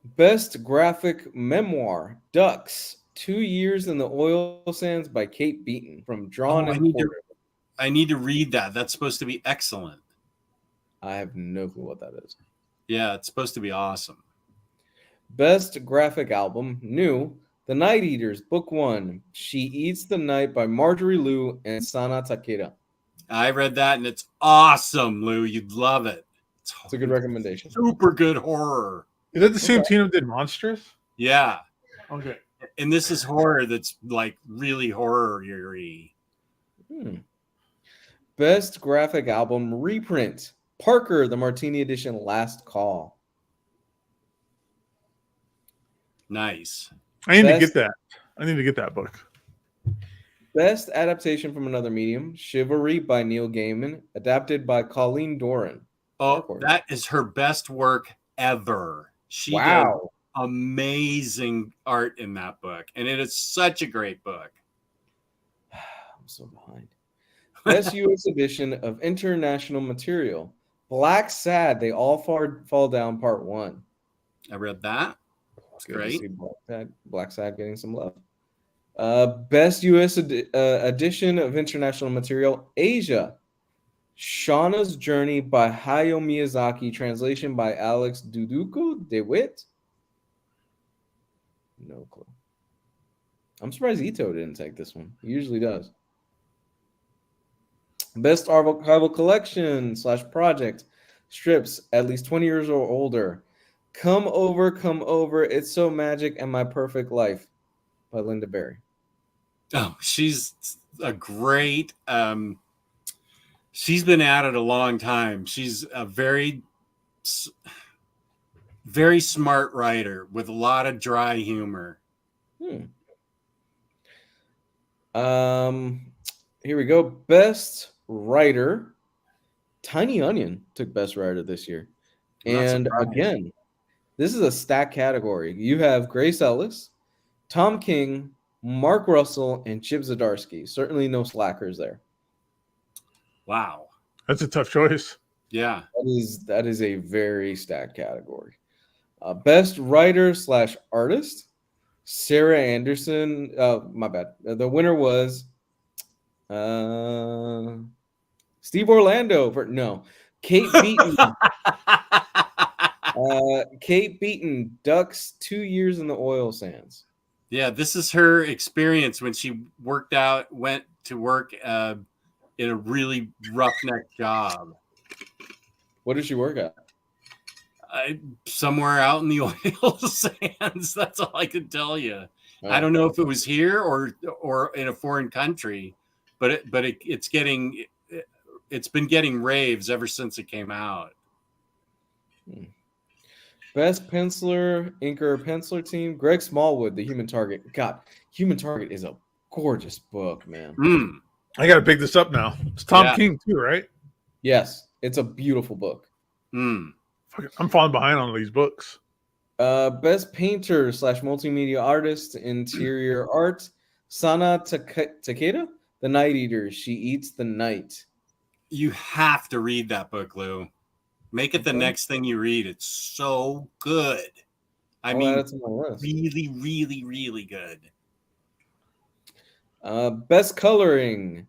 Best graphic memoir, Ducks, 2 Years in the Oil Sands by Kate Beaton from Drawn Oh, and Quartered. I need to read that. That's supposed to be excellent. I have no clue what that is. Yeah, it's supposed to be awesome. Best graphic album, new, The Night Eaters, Book 1, She Eats the Night by Marjorie Liu and Sana Takeda. I read that and it's awesome, Lou. You'd love it. It's a good recommendation. Super good horror. Is that the same team that did Monstrous? Yeah. Okay. And this is horror that's like really horror-y. Best graphic album, reprint, Parker, the Martini Edition, Last Call. Nice. I need to Best- get that. I need to get that book. Best adaptation from another medium, Chivalry by Neil Gaiman, adapted by Colleen Doran. Oh, that is her best work ever. She did amazing art in that book, and it is such a great book. I'm so behind. Best U.S. edition of international material, Black Sad, They All Fall Down, Part 1. I read that. It's great. to see Black Sad getting some love. Best U.S. edition of international material, Asia, Shauna's Journey by Hayao Miyazaki, translation by Alex Duduko DeWitt. No clue. I'm surprised Ito didn't take this one. He usually does. Best archival collection / project, strips at least 20 years or older. Come Over, It's So Magic and My Perfect Life by Linda Berry. Oh, she's a great she's been at it a long time. She's a very smart writer with a lot of dry humor. Here we go. Best writer, Tiny Onion took best writer this year. And again, this is a stack category. You have Grace Ellis, Tom King, Mark Russell, and Chip Zdarsky. Certainly no slackers there. Wow. That's a tough choice. Yeah. That is a very stacked category. Best writer / artist, Sarah Anderson. My bad. The winner was Steve Orlando. Kate Beaton. Kate Beaton, Ducks, 2 Years in the Oil Sands. Yeah, this is her experience when she went to work in a really roughneck job. What did she work at? Somewhere out in the oil sands. That's all I can tell you. I don't know if it was here or in a foreign country, but it's been getting raves ever since it came out. Best penciler, inker, penciler team, Greg Smallwood, The Human Target. God, Human Target is a gorgeous book, man. I got to pick this up now. It's Tom King too, right? Yes, it's a beautiful book. I'm falling behind on these books. Best painter / multimedia artist, interior art, Sana Takeda, The Night Eaters, She Eats the Night. You have to read that book, Lou. Make it the next thing you read. It's so good. I mean, really, really, really good. Best coloring.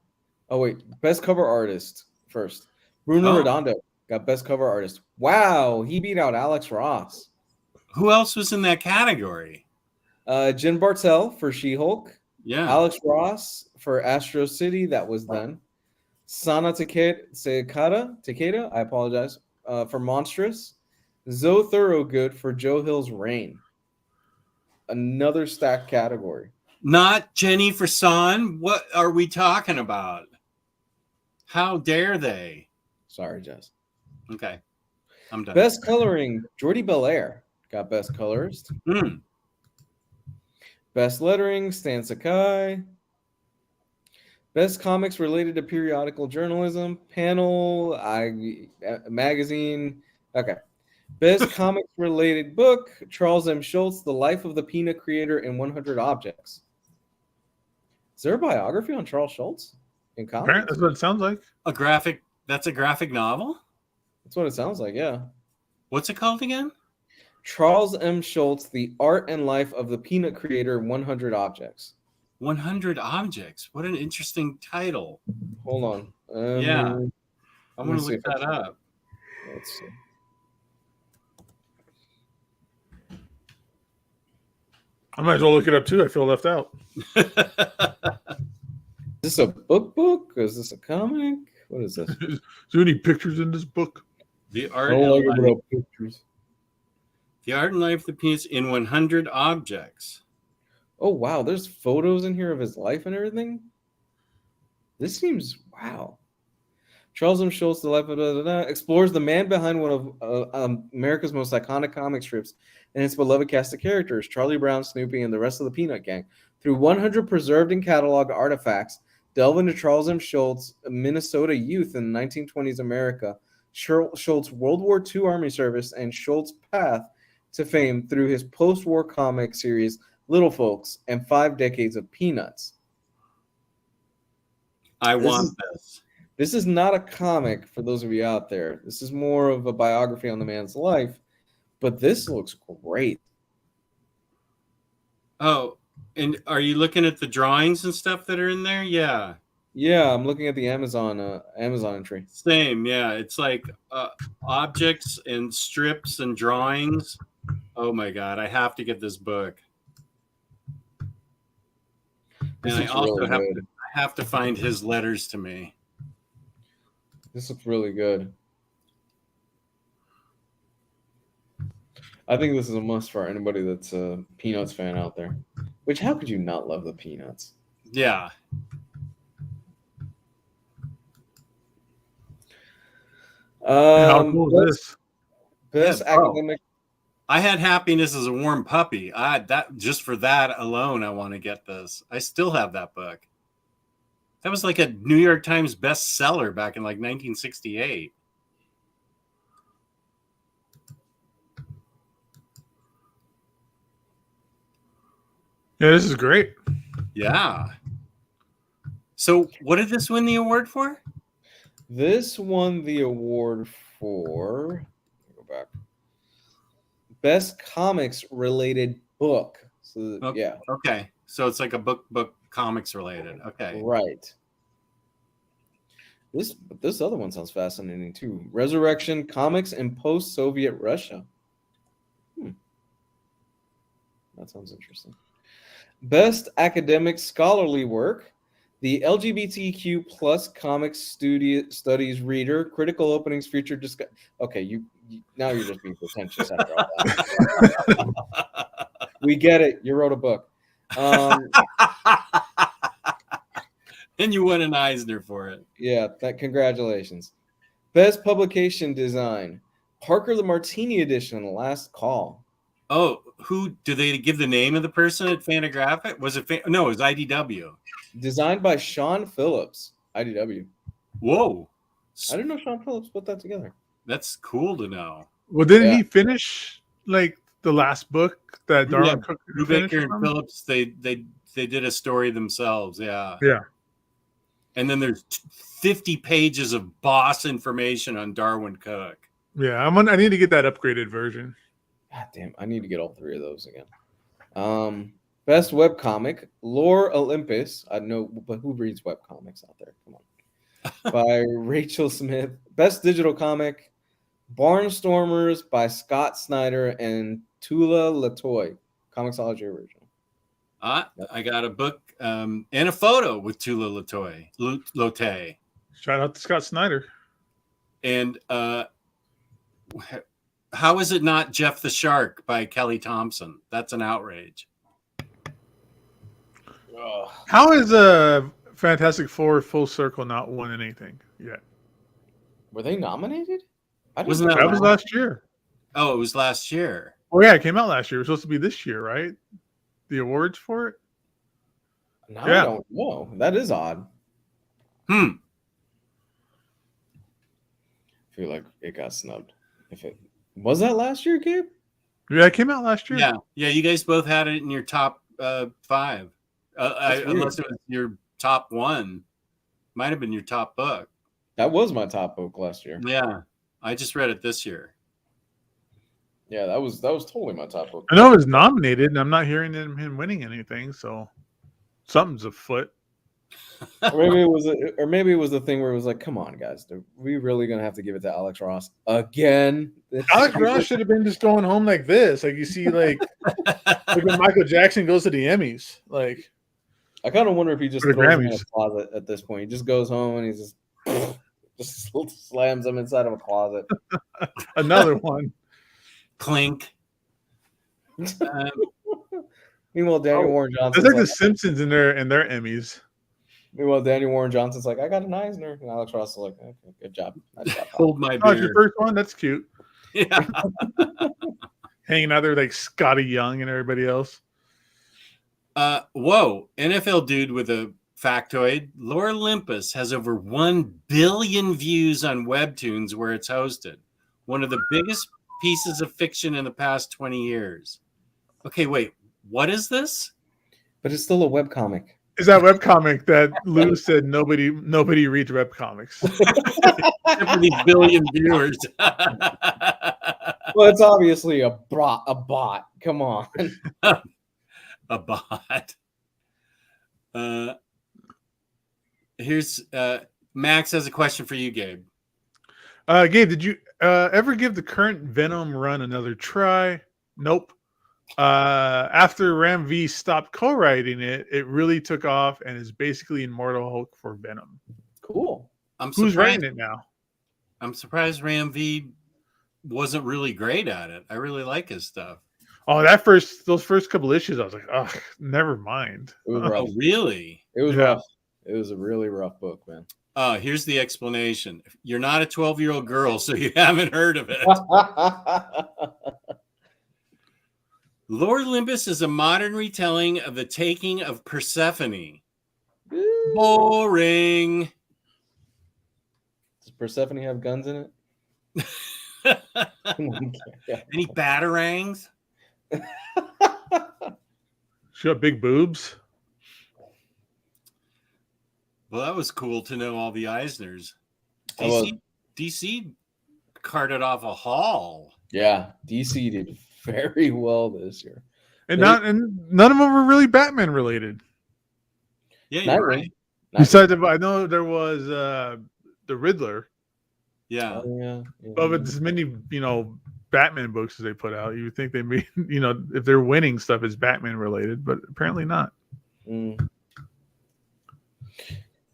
Best cover artist first. Bruno Redondo got best cover artist. Wow, he beat out Alex Ross. Who else was in that category? Jen Bartel for She-Hulk. Yeah. Alex Ross for Astro City. That was then. Sana Takeda. I apologize. For Monstrous. Zoe Thorogood for Joe Hill's Reign. Another stacked category. Not Jenny Frison. What are we talking about? How dare they? Sorry, Jess. Okay. I'm done. Best coloring, Jordi Belair got best colorist. Best lettering, Stan Sakai. Best comics related to periodical journalism, Panel, Magazine. Okay. Best comics related book, Charles M. Schultz, The Life of the Peanut Creator in 100 Objects. Is there a biography on Charles Schultz in comics? That's what it sounds like. That's a graphic novel? That's what it sounds like, yeah. What's it called again? Charles M. Schultz, The Art and Life of the Peanut Creator, 100 Objects. 100 Objects. What an interesting title. Hold on. Yeah. I let want me to see look if I that can- up. Let's see. I might as well look it up too. I feel left out. Is this a book? Is this a comic? What is this? Is there any pictures in this book? The I art don't like it and life, without pictures. the art and life of the penis in 100 objects. Oh wow, there's photos in here of his life and everything. This seems wow. Charles M. Schultz, The Life of explores the man behind one of America's most iconic comic strips and its beloved cast of characters, Charlie Brown, Snoopy, and the rest of the Peanut Gang. Through 100 preserved and cataloged artifacts, delve into Charles M. Schultz, Minnesota youth in the 1920s America, Schultz World War II Army service, and Schultz path to fame through his post-war comic series Little Folks and 5 decades of Peanuts. I want this. This is not a comic for those of you out there. This is more of a biography on the man's life, but this looks great. Oh, and are you looking at the drawings and stuff that are in there? Yeah. Yeah, I'm looking at the Amazon entry. Same. Yeah. It's like objects and strips and drawings. Oh my God. I have to get this book. This And I looks also really good. have to find his letters to me. This looks really good. I think this is a must for anybody that's a Peanuts fan out there. Which, how could you not love the Peanuts? Yeah. How cool is this? Best Yeah, bro. academic. I had Happiness as a Warm Puppy. That just for that alone, I want to get this. I still have that book. That was like a New York Times bestseller back in like 1968. Yeah, this is great. Yeah. So what did this win the award for? This won the award for. Go back. Best comics related book. So Okay. yeah, Okay. So it's like a book comics related. Okay. right. This other one sounds fascinating too. Resurrection Comics in Post-Soviet Russia. That sounds interesting. Best academic scholarly work. The LGBTQ plus comics studies reader, critical openings, future discuss. Okay, now you're just being pretentious after all that. We get it. You wrote a book. And you won an Eisner for it. Yeah, congratulations. Best publication design. Parker the Martini edition, Last Call. Oh, who do they give the name of the person at Fantagraphic? Was it no, it was IDW. Designed by Sean Phillips, IDW. Whoa. I didn't know Sean Phillips put that together. That's cool to know. Well, didn't Yeah. he finish like the last book that Darwin Cook finished? Brubaker and Phillips, they did a story themselves. Yeah. Yeah. And then there's 50 pages of boss information on Darwin Cook. Yeah, I need to get that upgraded version. God damn, I need to get all 3 of those again. Best webcomic, Lore Olympus. I know, but who reads webcomics out there? Come on. By Rachel Smith. Best digital comic, Barnstormers by Scott Snyder and Tula Latoy. Comicsology original. I got a book and a photo with Tula Lotay. Shout out to Scott Snyder. And how is it not Jeff the Shark by Kelly Thompson? That's an outrage. How is a Fantastic Four Full Circle not won anything yet? Were they nominated? Wasn't That was last year. Oh, it was last year. Oh yeah, it came out last year. It was supposed to be this year, right? The awards for it. Now Yeah. I don't know. That is odd. Hmm. I feel like it got snubbed. If it was that last year, Gabe? Yeah, it came out last year. Yeah. Yeah. You guys both had it in your top 5. Unless it was your top 1. Might have been your top book. That was my top book last year. Yeah. I just read it this year. Yeah, that was totally my top book. I know it was nominated, and I'm not hearing him winning anything, so something's afoot. Or maybe it was the thing where it was like, come on, guys, are we really gonna have to give it to Alex Ross again? Alex Ross should have been just going home like this. Like you see, like when Michael Jackson goes to the Emmys. Like I kind of wonder if he just Or the throws him in a Grammys. closet at this point. He just goes home and he just slams him inside of a closet. another one. Clink. Meanwhile, Daniel Warren It's Johnson's like like, the Simpsons in their Emmys. meanwhile, Daniel Warren Johnson's like, I got an Eisner, and Alex Ross is like, okay, good job. Nice job, pal." Hold my Oh, it's your beer. first one? That's cute. Yeah. Hanging out there like Scotty Young and everybody else. Whoa. NFL dude with a factoid. Lore Olympus has over 1 billion views on Webtoons where it's hosted. One of the biggest pieces of fiction in the past 20 years. Okay, wait. What is this? But it's still a webcomic. Is that webcomic that Lou said nobody reads webcomics? Except for these billion viewers. Well, it's obviously a bot. Come on. A bot. Here's Max has a question for you, Gabe. Gabe, did you ever give the current Venom run another try? Nope. After Ram V stopped co-writing it, it really took off and is basically Immortal Hulk for Venom. Cool. Who's writing it now? I'm surprised Ram V wasn't really great at it. I really like his stuff. Oh, those first couple issues, I was like, oh, never mind. It was rough. Oh, really? It was Yeah. rough. It was a really rough book, man. Here's the explanation. You're not a 12-year-old girl, so you haven't heard of it. Lord Olympus is a modern retelling of the taking of Persephone. Boring. Does Persephone have guns in it? Any batarangs? She got big boobs. Well, that was cool to know all the Eisners. Well, DC carted off a haul. yeah, DC did very well this year. And none of them were really Batman related. Yeah, Not you're really. right. Besides, I know there was the Riddler. Yeah. Oh, yeah. But with as many, Batman books as they put out, you would think they may, if they're winning stuff, it's Batman related, but apparently not. Mm.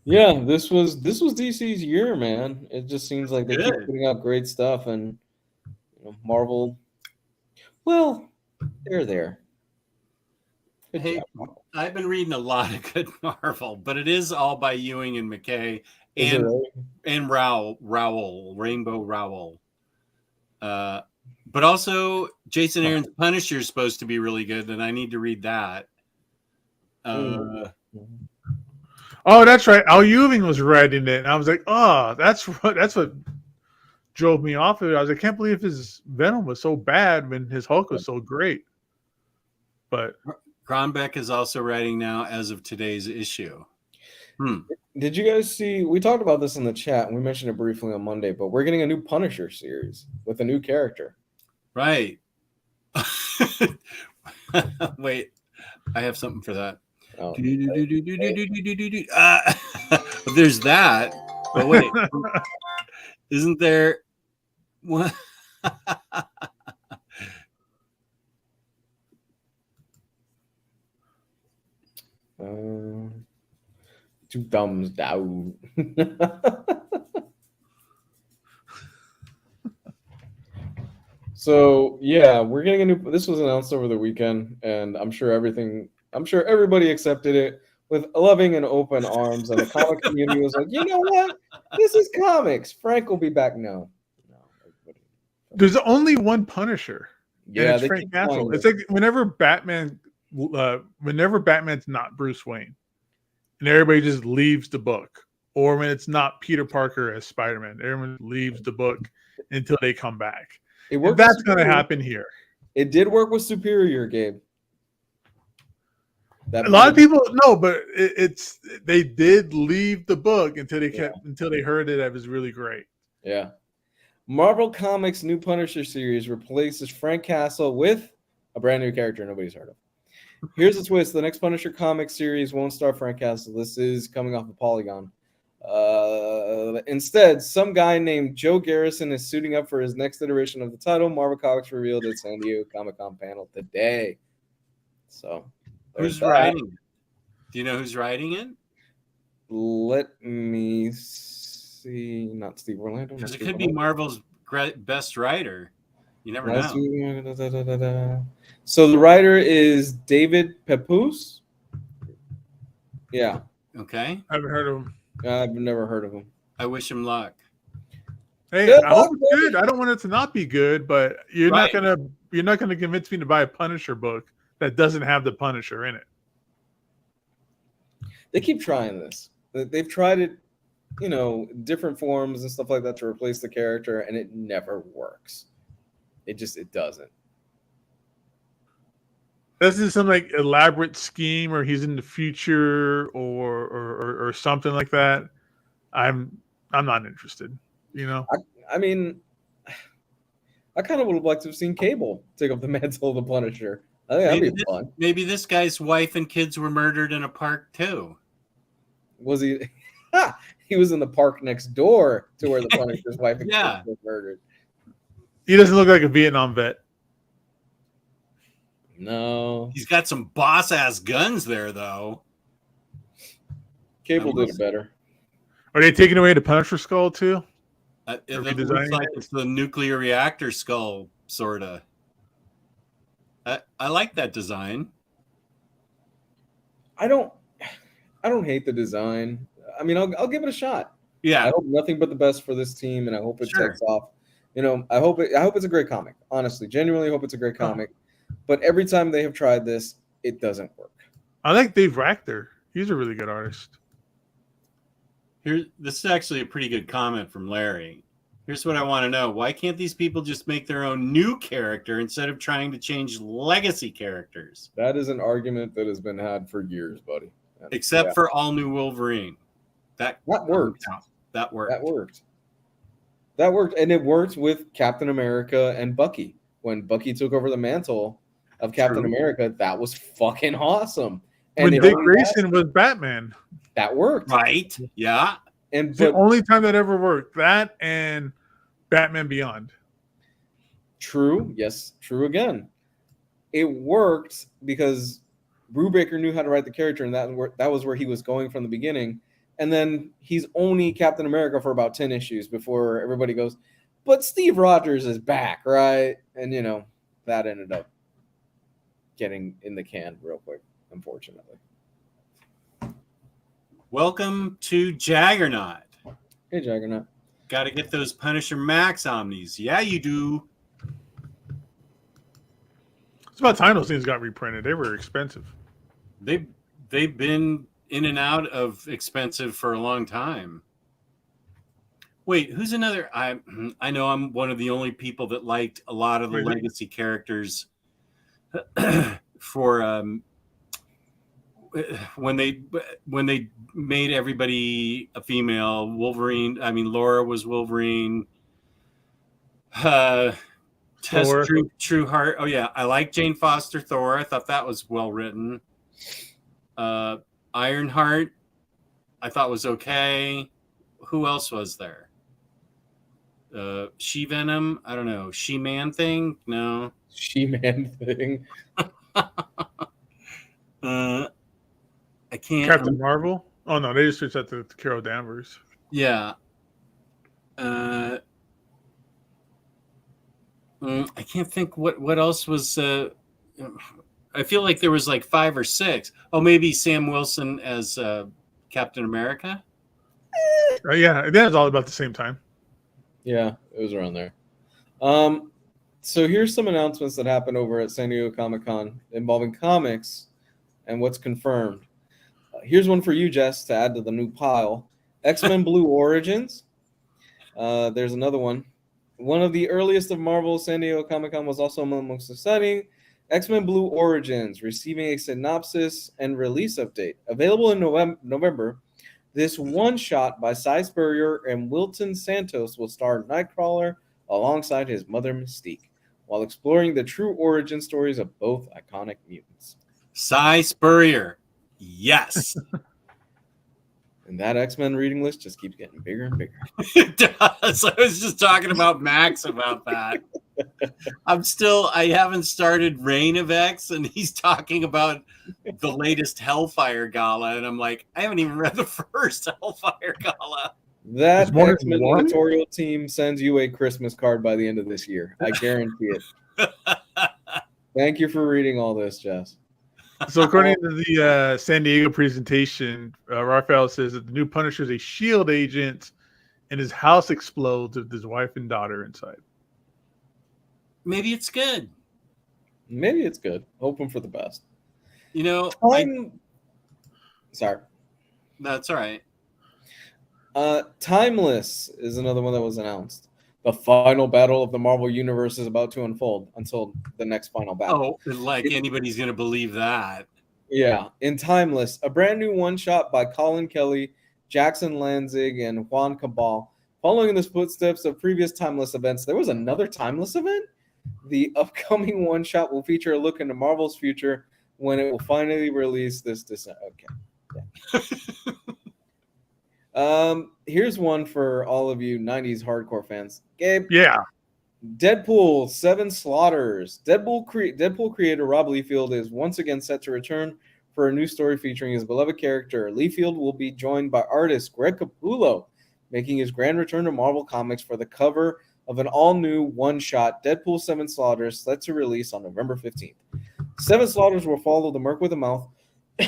Yeah, this was DC's year, man. It just seems like they keep putting out great stuff, and Marvel. Well, they're there. Good Hey, job, Marvel. I've been reading a lot of good Marvel, but it is all by Ewing and McKay Is it and really? Rainbow Rowell. But also Jason Aaron's Punisher is supposed to be really good, and I need to read that. Oh, that's right. Al Ewing was writing it, and I was like, "Oh, that's what drove me off of it." I was like, "I can't believe his Venom was so bad when his Hulk was so great." But Cronbeck is also writing now as of today's issue. Did you guys see? We talked about this in the chat, and we mentioned it briefly on Monday. But we're getting a new Punisher series with a new character. Right. Wait, I have something for that. Oh, There's that. But wait, isn't there what? Two thumbs down. So yeah, we're getting a new. This was announced over the weekend, and I'm sure everybody accepted it with loving and open arms. And the comic community was like, you know what? This is comics. Frank will be back. No. there's only one Punisher. Yeah, and it's Frank Castle. It's like whenever Batman's not Bruce Wayne, and everybody just leaves the book, or when it's not Peter Parker as Spider-Man, everyone leaves the book until they come back. That's going to happen here. It did work with Superior, Gabe. A lot of people know, but they did leave the book until they heard it. It was really great. Yeah. Marvel Comics' new Punisher series replaces Frank Castle with a brand new character nobody's heard of. Here's the twist. The next Punisher comic series won't star Frank Castle. This is coming off of Polygon. Instead, some guy named Joe Garrison is suiting up for his next iteration of the title. Marvel Comics revealed at San Diego Comic-Con panel today. So, Who's writing it? Do you know who's writing it? Let me see. Not Steve Orlando. Because it could be Marvel's best writer. You never know. So the writer is David Pepose. Yeah. Okay. I haven't heard of him. I've never heard of him. I wish him luck. Hey, Good I hope luck, it's good. I don't want it to not be good, but you're Right. not gonna convince me to buy a Punisher book that doesn't have the Punisher in it. They keep trying this. They've tried it, different forms and stuff like that to replace the character, and it never works. It doesn't. This is some like elaborate scheme, or he's in the future, or something like that. I'm not interested. I mean, I kind of would have liked to have seen Cable take up the mantle of the Punisher. I think that'd be fun. Maybe this guy's wife and kids were murdered in a park too. Was he? He was in the park next door to where the Punisher's wife and kids were murdered. He doesn't look like a Vietnam vet. No. He's got some boss ass guns there, though. Cable did it better. Are they taking away the Punisher skull too? It looks like it's the nuclear reactor skull, sort of. I like that design. I don't hate the design. I mean, I'll give it a shot. Yeah. I hope nothing but the best for this team, and I hope it takes off. I hope it's a great comic. Honestly, genuinely hope it's a great comic. But every time they have tried this, it doesn't work. I like Dave Rachter. He's a really good artist. This is actually a pretty good comment from Larry. Here's what I want to know. Why can't these people just make their own new character instead of trying to change legacy characters? That is an argument that has been had for years, buddy. Except for All New Wolverine. That worked. That worked. That worked. And it worked with Captain America and Bucky. When Bucky took over the mantle of Captain America, that was fucking awesome. And when Dick Grayson was Batman. That worked. Right. Yeah. And the only time that ever worked. That and Batman Beyond. True. Yes. True again. It worked because Brubaker knew how to write the character, and that was where he was going from the beginning. And then he's only Captain America for about 10 issues before everybody goes, but Steve Rogers is back, right? And, that ended up getting in the can real quick, unfortunately. Welcome to Jaggernaut. Hey, Jaggernaut. Got to get those Punisher Max Omnis. Yeah, you do. It's about time those things got reprinted. They were expensive. They've been in and out of expensive for a long time. Wait, who's another? I know I'm one of the only people that liked a lot of the legacy characters for when they made everybody a female. Wolverine. I mean, Laura was Wolverine. Tess True Heart. Oh yeah, I like Jane Foster Thor. I thought that was well written. Ironheart, I thought was okay. Who else was there? She Venom, I don't know. She Man Thing, no. She Man Thing. I can't. Captain Marvel. Oh no, they just switched that to Carol Danvers. Yeah. I can't think what else was. I feel like there was like 5 or 6. Oh, maybe Sam Wilson as Captain America. Yeah, that was all about the same time. Yeah, it was around there. So here's some announcements that happened over at San Diego Comic-Con involving comics and what's confirmed. Here's one for you, Jess, to add to the new pile. X-Men Blue Origins. There's another one. One of the earliest of Marvel's San Diego Comic-Con was also among the most exciting. X-Men Blue Origins, receiving a synopsis and release update. Available in November, this one-shot by Cy Spurrier and Wilton Santos will star Nightcrawler, alongside his mother Mystique, while exploring the true origin stories of both iconic mutants. Cy Spurrier. Yes. And that X-Men reading list just keeps getting bigger and bigger. It does. I was just talking about Max about that. I haven't started Reign of X, and he's talking about the latest Hellfire Gala, and I'm like, I haven't even read the first Hellfire Gala. That more than X-Men one? editorial team sends you a Christmas card by the end of this year. I guarantee it. Thank you for reading all this, Jess. So according to the San Diego presentation, Raphael says that the new Punisher is a S.H.I.E.L.D. agent, and his house explodes with his wife and daughter inside. Maybe it's good. Maybe it's good. Hoping for the best. You know, Sorry. That's all right. Timeless is another one that was announced. The final battle of the Marvel Universe is about to unfold until the next final battle. Oh, like anybody's going to believe that. Yeah. In Timeless, a brand new one-shot by Colin Kelly, Jackson Lanzig, and Juan Cabal. Following in the footsteps of previous Timeless events, there was another Timeless event? The upcoming one-shot will feature a look into Marvel's future when it will finally release this December. Okay. Yeah. Here's one for all of you 90s hardcore fans. Gabe. Yeah. Deadpool 7 Slaughters. Deadpool creator Rob Liefeld is once again set to return for a new story featuring his beloved character. Liefeld will be joined by artist Greg Capullo, making his grand return to Marvel Comics for the cover of an all-new one-shot Deadpool 7 Slaughters set to release on November 15th. 7 Slaughters will follow the Merc with a Mouth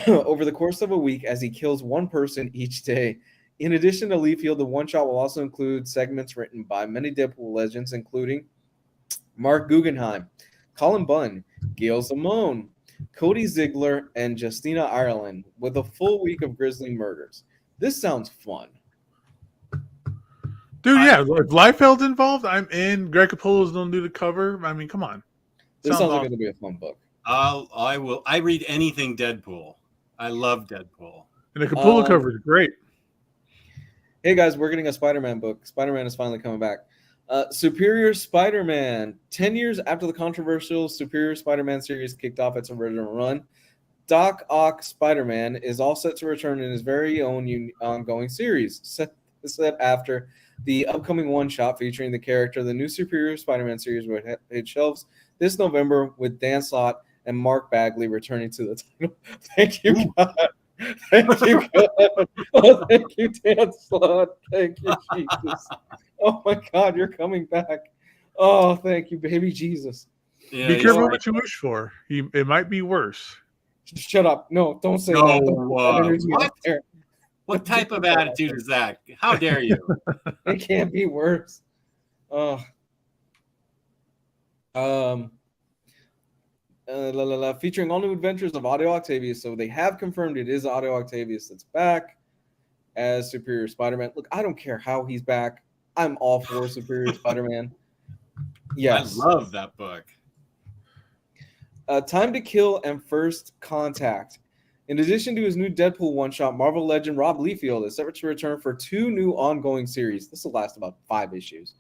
over the course of a week as he kills one person each day. In addition to Liefeld, the one-shot will also include segments written by many Deadpool legends, including Mark Guggenheim, Colin Bunn, Gail Simone, Cody Ziegler, and Justina Ireland, with a full week of grisly murders. This sounds fun. Dude, yeah. If Liefeld's involved, I'm in. Greg Capullo's going to do the cover. I mean, come on. This sounds like it's going to be a fun book. I will. I read anything Deadpool. I love Deadpool. And the Capullo cover is great. Hey guys, we're getting a Spider-Man book. Spider-Man is finally coming back. Superior Spider-Man. 10 years after the controversial Superior Spider-Man series kicked off its original run, Doc Ock Spider-Man is all set to return in his very own ongoing series. Set after the upcoming one-shot featuring the character, the new Superior Spider-Man series will hit shelves this November with Dan Slott and Mark Bagley returning to the title. Thank you, God. Thank you, God. Oh, thank you, Dan Slott. Thank you, Jesus. Oh, my God, you're coming back. Oh, thank you, baby Jesus. Yeah, Be careful what you wish for. It might be worse. Shut up. No, don't say that. Don't put that energy out there. What type of attitude is that? How dare you? It can't be worse. Featuring all new adventures of Otto Octavius. So they have confirmed it is Otto Octavius that's back as Superior Spider-Man. Look, I don't care how he's back. I'm all for Superior Spider-Man. Yes. I love that book. Time to Kill and First Contact. In addition to his new Deadpool one-shot, Marvel legend Rob Liefeld is set to return for 2 new ongoing series. This will last about 5 issues.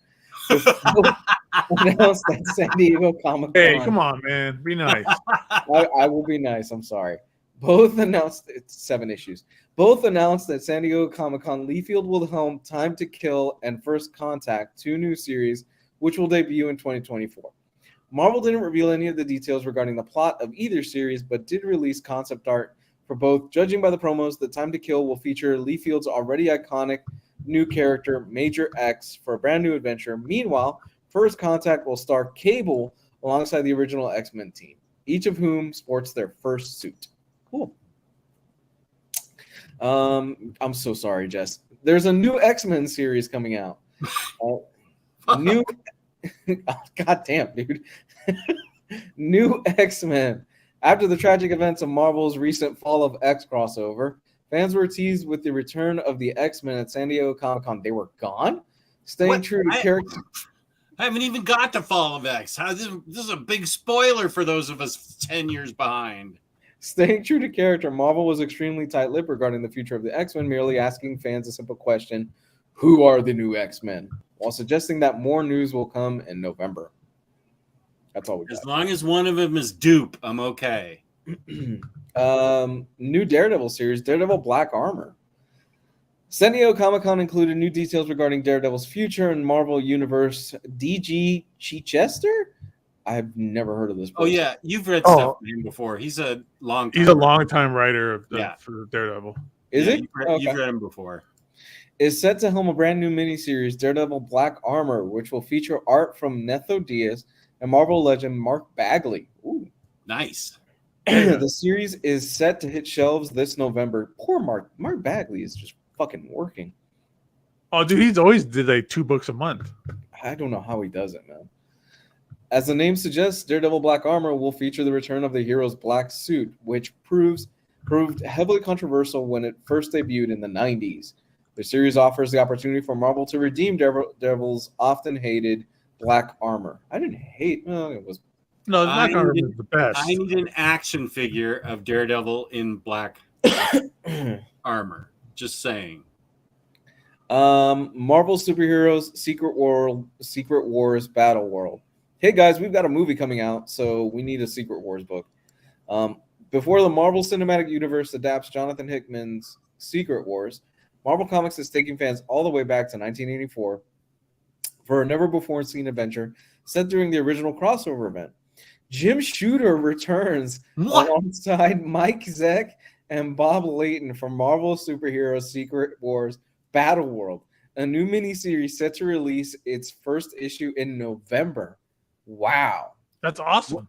Announced at San Diego Comic-Con. Hey, come on, man. Be nice. I will be nice. I'm sorry. Both announced it's 7 issues. Both announced at San Diego Comic-Con. Liefeld will helm Time to Kill and First Contact, 2 new series, which will debut in 2024. Marvel didn't reveal any of the details regarding the plot of either series, but did release concept art for both. Judging by the promos, the Time to Kill will feature Liefeld's already iconic new character, Major X, for a brand new adventure. Meanwhile, First Contact will star Cable alongside the original X-Men team, each of whom sports their first suit. Cool. I'm so sorry, Jess. There's a new X-Men series coming out. New God damn, dude. New X-Men. After the tragic events of Marvel's recent Fall of X crossover, fans were teased with the return of the X-Men at San Diego Comic-Con. They were gone? Staying true to character. I haven't even got to Fall of X. This is a big spoiler for those of us 10 years behind. Staying true to character, Marvel was extremely tight-lipped regarding the future of the X-Men, merely asking fans a simple question: who are the new X-Men? while suggesting that more news will come in November. That's all we got. As long as one of them is dupe, I'm okay. New Daredevil series, Daredevil Black Armor. San Diego Comic-Con included new details regarding Daredevil's future in Marvel Universe. DG Chichester? I've never heard of this person. Oh yeah, you've read stuff from him before. He's a long time writer for Daredevil. Is he? You've read him before. Is set to helm a brand new miniseries, Daredevil Black Armor, which will feature art from Netho Diaz and Marvel legend Mark Bagley. Ooh. Nice. The series is set to hit shelves this November. Poor Mark. Mark Bagley is just fucking working. Oh, dude, he's always did like 2 books a month. I don't know how he does it, man. As the name suggests, Daredevil Black Armor will feature the return of the hero's black suit, which proved heavily controversial when it first debuted in the 90s. The series offers the opportunity for Marvel to redeem Daredevil's often hated black armor. I didn't hate. Well, it was. No, black armor is the best. I need an action figure of Daredevil in black armor. Just saying. Marvel Superheroes Secret Wars Battle World. Hey guys, we've got a movie coming out, so we need a Secret Wars book. Before the Marvel Cinematic Universe adapts Jonathan Hickman's Secret Wars, Marvel Comics is taking fans all the way back to 1984 for a never-before-seen adventure set during the original crossover event. Jim Shooter returns alongside Mike Zeck and Bob Layton from Marvel Superheroes Secret Wars Battle World, a new miniseries set to release its first issue in November. Wow. That's awesome.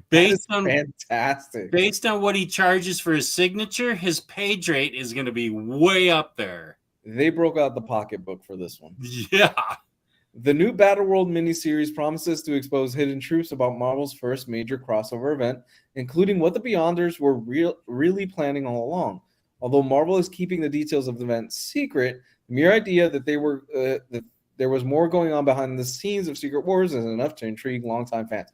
Fantastic. Based on what he charges for his signature, his page rate is going to be way up there. They broke out the pocketbook for this one. Yeah. The new Battle World miniseries promises to expose hidden truths about Marvel's first major crossover event, including what the Beyonders were really planning all along. Although Marvel is keeping the details of the event secret, the mere idea that that there was more going on behind the scenes of Secret Wars is enough to intrigue longtime fans.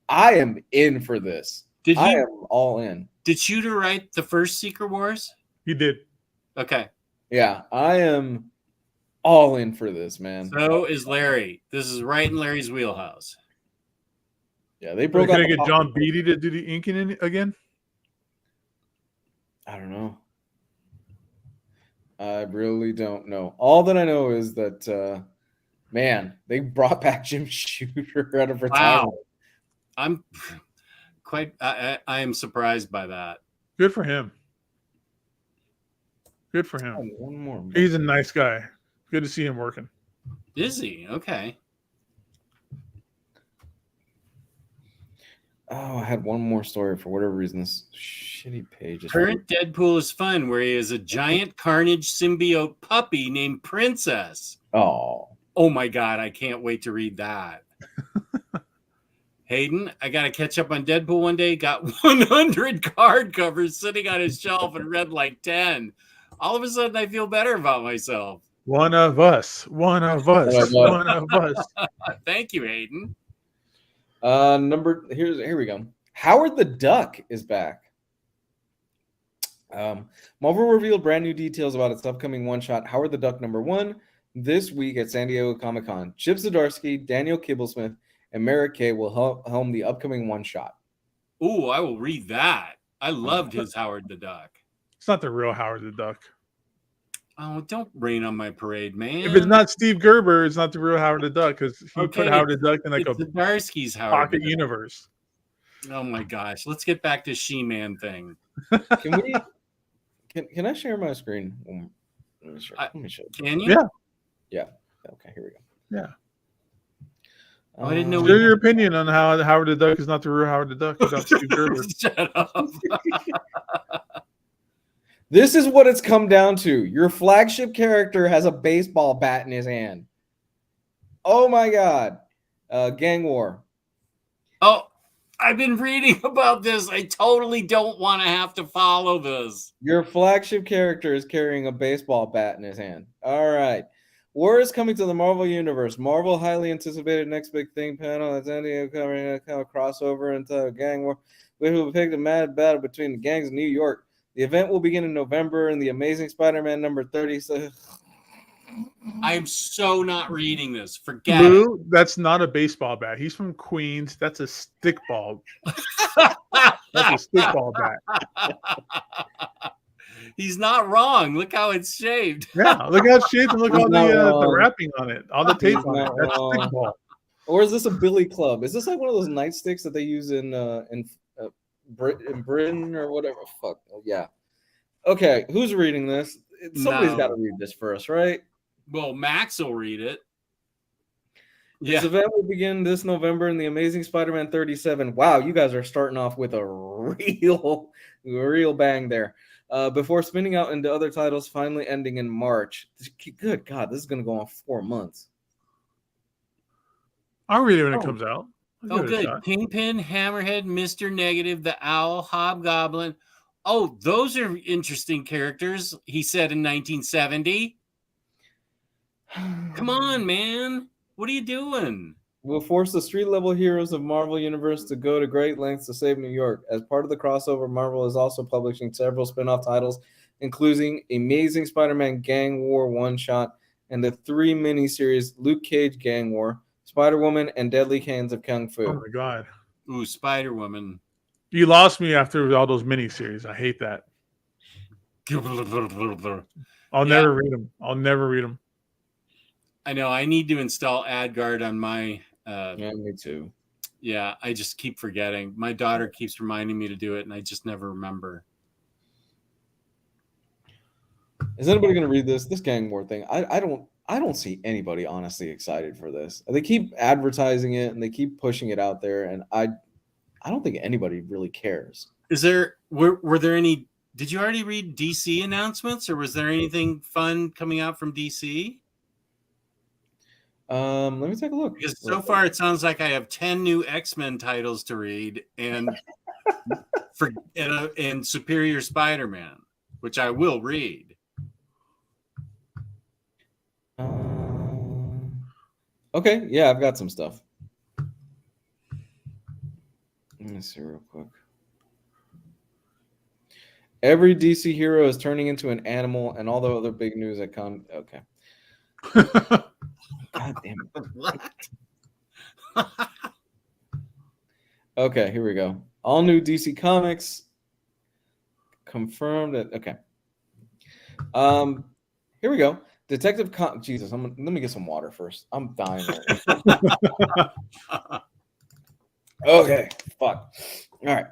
I am in for this. I am all in. Did Shooter write the first Secret Wars? He did. Okay. Yeah, I am all in for this, man. So is Larry. This is right in Larry's wheelhouse. Yeah, they broke. Can I get John Beatty to do the inking again? I don't know. I really don't know. All that I know is that, man, they brought back Jim Shooter out of retirement. Wow. I'm quite. I am surprised by that. Good for him. Good for him. Oh, one more. He's a nice guy. Good to see him working. Is he? Okay. Oh, I had one more story for whatever reason. This shitty page. Current Deadpool is fun, where he is a giant Carnage symbiote puppy named Princess. Oh my God! I can't wait to read that. Hayden, I got to catch up on Deadpool one day. Got 100 card covers sitting on his shelf and read like 10. All of a sudden, I feel better about myself. One of us. One of us. One of us. Thank you, Hayden. Here we go. Howard the Duck is back. Marvel revealed brand new details about its upcoming one-shot, Howard the Duck #1, this week at San Diego Comic-Con. Chip Zdarsky, Daniel Kibblesmith, and Merrick Kay will helm the upcoming one-shot. Ooh, I will read that. I loved his Howard the Duck. It's not the real Howard the Duck. Oh, don't rain on my parade, man. If it's not Steve Gerber, it's not the real Howard the Duck because he put Howard the Duck in like a Zdarsky's Howard pocket universe. Oh my gosh. Let's get back to She-Man thing. Can I share my screen? Let me show you. Can you? Yeah. Okay, here we go. Yeah. I didn't know. Share your opinion on how Howard the Duck is not the real Howard the Duck without Steve Gerber. Shut up. This is what it's come down to. Your flagship character has a baseball bat in his hand. Oh my God. Gang War. Oh, I've been reading about this. I totally don't want to have to follow this. Your flagship character is carrying a baseball bat in his hand. All right. War is coming to the Marvel Universe. Marvel highly anticipated next big thing panel at San Diego covering a crossover into Gang War, which will depict a mad battle between the gangs in New York. The event will begin in November, and the Amazing Spider-Man #30. I'm so not reading this. Forget Lou, that's not a baseball bat. He's from Queens. That's a stickball. That's a stickball bat. He's not wrong. Look how it's shaped. Yeah, look how it's shaped and look He's all not the wrong. wrapping on it, all the tape He's on it. not That's wrong. stickball. Or is this a billy club? Is this like one of those nightsticks that they use in Britain or whatever? Fuck yeah. Okay, who's reading this? Somebody's No. got to read this for us, right? Well, Max will read it. This event will begin this November in the Amazing Spider-Man 37. Wow, you guys are starting off with a real bang there. Before spinning out into other titles, finally ending in March. Good God, this is going to go on 4 months. I'll read it when it comes out. Oh, good. Kingpin, Hammerhead, Mr. Negative, the Owl, Hobgoblin. Oh, those are interesting characters, he said in 1970. Come on, man. What are you doing? Will force the street-level heroes of Marvel Universe to go to great lengths to save New York. As part of the crossover, Marvel is also publishing several spin-off titles, including Amazing Spider-Man Gang War one-shot and the 3 miniseries Luke Cage Gang War, Spider-Woman, and Deadly Hands of Kung Fu. Oh my God. Ooh, Spider-Woman. You lost me after all those miniseries. I hate that. I'll never read them. I'll never read them. I know. I need to install AdGuard on my. Yeah, me too. Yeah, I just keep forgetting. My daughter keeps reminding me to do it, and I just never remember. Is anybody going to read this Gang War thing? I don't see anybody honestly excited for this. They keep advertising it and they keep pushing it out there, and I don't think anybody really cares. Is there were there any? Did you already read DC announcements, or was there anything fun coming out from DC? Let me take a look. Because so far it sounds like I have 10 new X-Men titles to read and and Superior Spider-Man, which I will read. Okay, yeah, I've got some stuff. Let me see real quick. Every DC hero is turning into an animal, and all the other big news that come. Okay. God damn it. What? Okay, here we go. All new DC Comics confirmed that. Okay. Here we go. Jesus, let me get some water first. I'm dying. Okay, fuck. All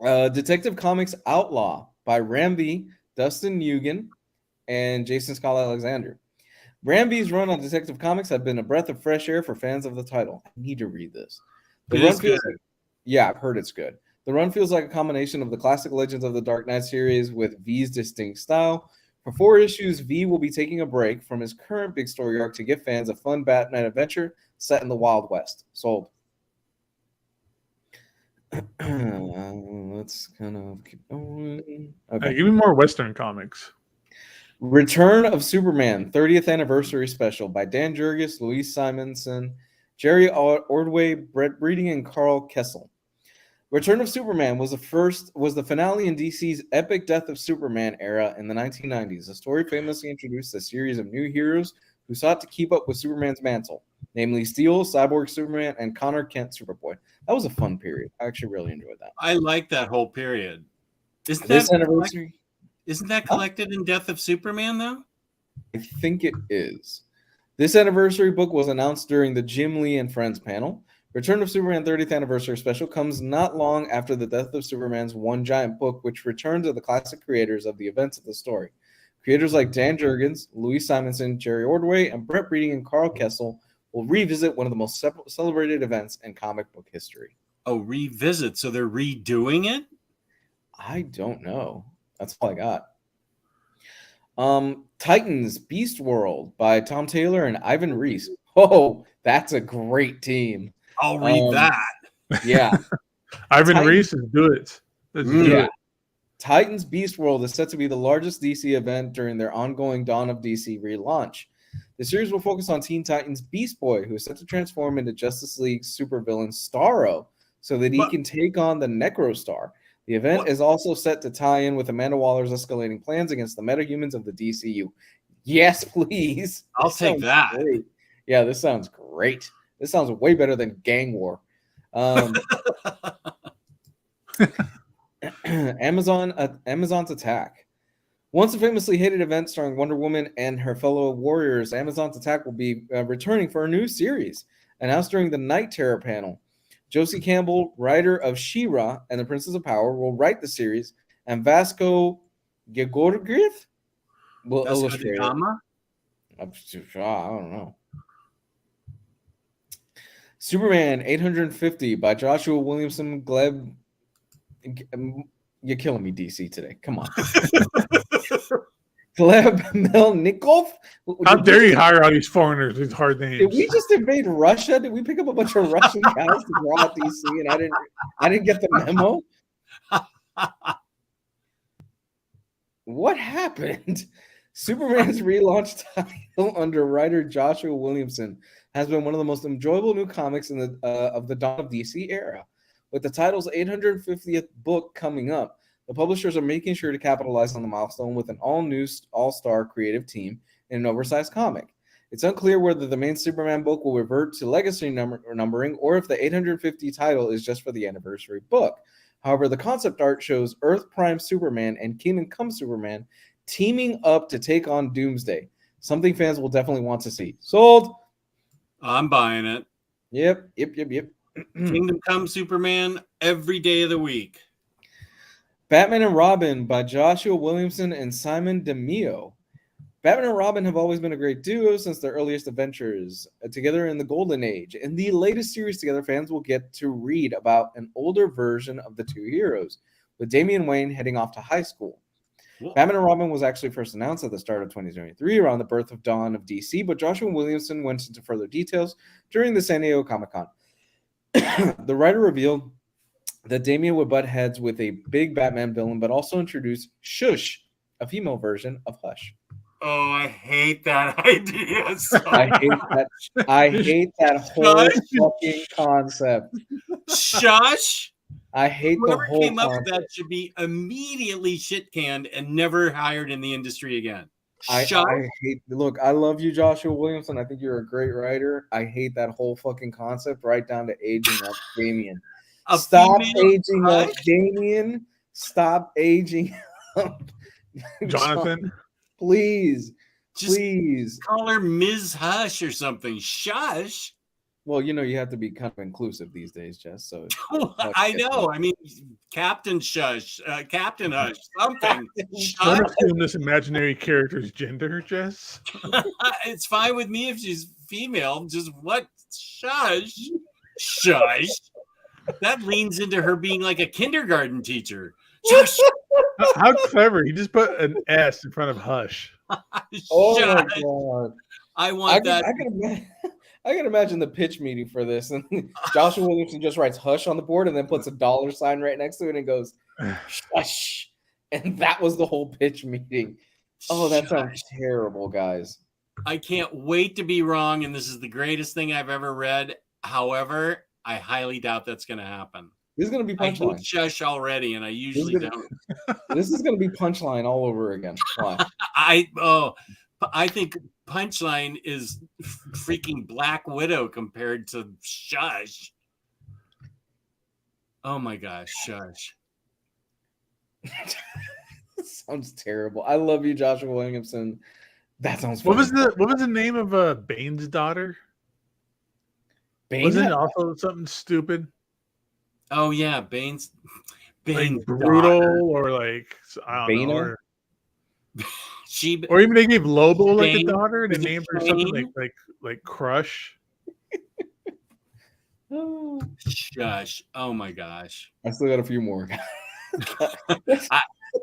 right. Detective Comics Outlaw by Ramby, Dustin Nguyen, and Jason Scott Alexander. Ramby's run on Detective Comics have been a breath of fresh air for fans of the title. I need to read this. Yeah, I've heard it's good. The run feels like a combination of the classic Legends of the Dark Knight series with V's distinct style. For 4 issues, V will be taking a break from his current big story arc to give fans a fun Batman adventure set in the Wild West. Sold. Let's kind of keep going. Okay. Hey, give me more Western comics. Return of Superman 30th Anniversary Special by Dan Jurgens, Louise Simonson, Jerry Ordway, Brett Breeding, and Carl Kessel. Return of Superman was the finale in DC's epic Death of Superman era in the 1990s. The story famously introduced a series of new heroes who sought to keep up with Superman's mantle, namely Steel, Cyborg Superman, and Connor Kent Superboy. That was a fun period. I actually really enjoyed that. I like that whole period. Isn't that collected in Death of Superman, though? I think it is. This anniversary book was announced during the Jim Lee and Friends panel. Return of Superman 30th Anniversary Special comes not long after the Death of Superman's One Giant Book, which returned to the classic creators of the events of the story. Creators like Dan Jurgens, Louise Simonson, Jerry Ordway, and Brett Breeding and Carl Kessel will revisit one of the most celebrated events in comic book history. Oh, revisit. So they're redoing it? I don't know. That's all I got. Titans Beast World by Tom Taylor and Ivan Reis. Oh, that's a great team. I'll read that. Yeah. Ivan Reis is good. Let's do it. Titans Beast World is set to be the largest DC event during their ongoing Dawn of DC relaunch. The series will focus on Teen Titans Beast Boy, who is set to transform into Justice League supervillain Starro so that he can take on the Necrostar. The event is also set to tie in with Amanda Waller's escalating plans against the metahumans of the DCU. Yes, please. I'll This take sounds that. great. Yeah, this sounds great. This sounds way better than Gang War. Amazon's attack. Once a famously hated event starring Wonder Woman and her fellow warriors, Amazon's attack will be returning for a new series. Announced during the Night Terror panel, Josie Campbell, writer of She-Ra and the Princess of Power, will write the series, and Vasco Gegorgiev will That's illustrate it. Hadayama? I don't know. Superman 850 by Joshua Williamson Gleb. You're killing me, DC, today. Come on. Gleb Melnikov? How dare you hire all these foreigners with hard names? Did we just invade Russia? Did we pick up a bunch of Russian guys to draw at DC and I didn't get the memo? What happened? Superman's relaunch title under writer Joshua Williamson has been one of the most enjoyable new comics in the of the dawn of DC era. With the title's 850th book coming up, the publishers are making sure to capitalize on the milestone with an all-new all-star creative team in an oversized comic. It's unclear whether the main Superman book will revert to legacy numbering or if the 850 title is just for the anniversary book. However, the concept art shows Earth Prime Superman and Kingdom Come Superman teaming up to take on Doomsday. Something fans will definitely want to see. Sold. I'm buying it. Yep. Kingdom Come Superman every day of the week. Batman and Robin by Joshua Williamson and Simon DeMeo. Batman and Robin have always been a great duo since their earliest adventures together in the Golden Age. In the latest series together, fans will get to read about an older version of the two heroes, with Damian Wayne heading off to high school. Whoa. Batman and Robin was actually first announced at the start of 2023 around the birth of dawn of DC, but Joshua Williamson went into further details during the San Diego Comic-Con. The writer revealed that Damian would butt heads with a big Batman villain, but also introduce Shush, a female version of Hush. Oh, I hate that idea. I hate that whole fucking concept. Shush. I hate Whoever the whole came up concept. with that should be immediately shit canned and never hired in the industry again. I hate. Look, I love you, Joshua Williamson. I think you're a great writer. I hate that whole fucking concept, right down to aging up Damian. Stop aging up Damian. Stop aging up Jonathan. Please. Just Please. call her Ms. Hush or something. Shush. Well, you know, you have to be kind of inclusive these days, Jess. So I know. I mean, Captain Shush, Captain Hush, something. Don't assume this imaginary character's gender, Jess. It's fine with me if she's female. Just what? Shush. Shush. That leans into her being like a kindergarten teacher. Shush. How clever. He just put an S in front of Hush. Oh Shush. my god. I want that. I can imagine the pitch meeting for this. And Joshua Williamson just writes Hush on the board and then puts a dollar sign right next to it and goes, Shush. And that was the whole pitch meeting. Oh, that sounds terrible, guys. I can't wait to be wrong. And this is the greatest thing I've ever read. However, I highly doubt that's going to happen. This is going to be I Punchline. hate Shush already, and I usually don't. This is going to be Punchline all over again. Why? I think Punchline is freaking Black Widow compared to Shush. Oh my gosh, Shush. Sounds terrible. I love you, Joshua Williamson. That sounds funny. What was the name of Bane's daughter? Bane? Wasn't it also something stupid? Oh yeah, Bane's Like brutal daughter. or like I don't know. Or even they gave Lobo like a daughter and they named her something like Crush. Shush. Oh my gosh. I still got a few more.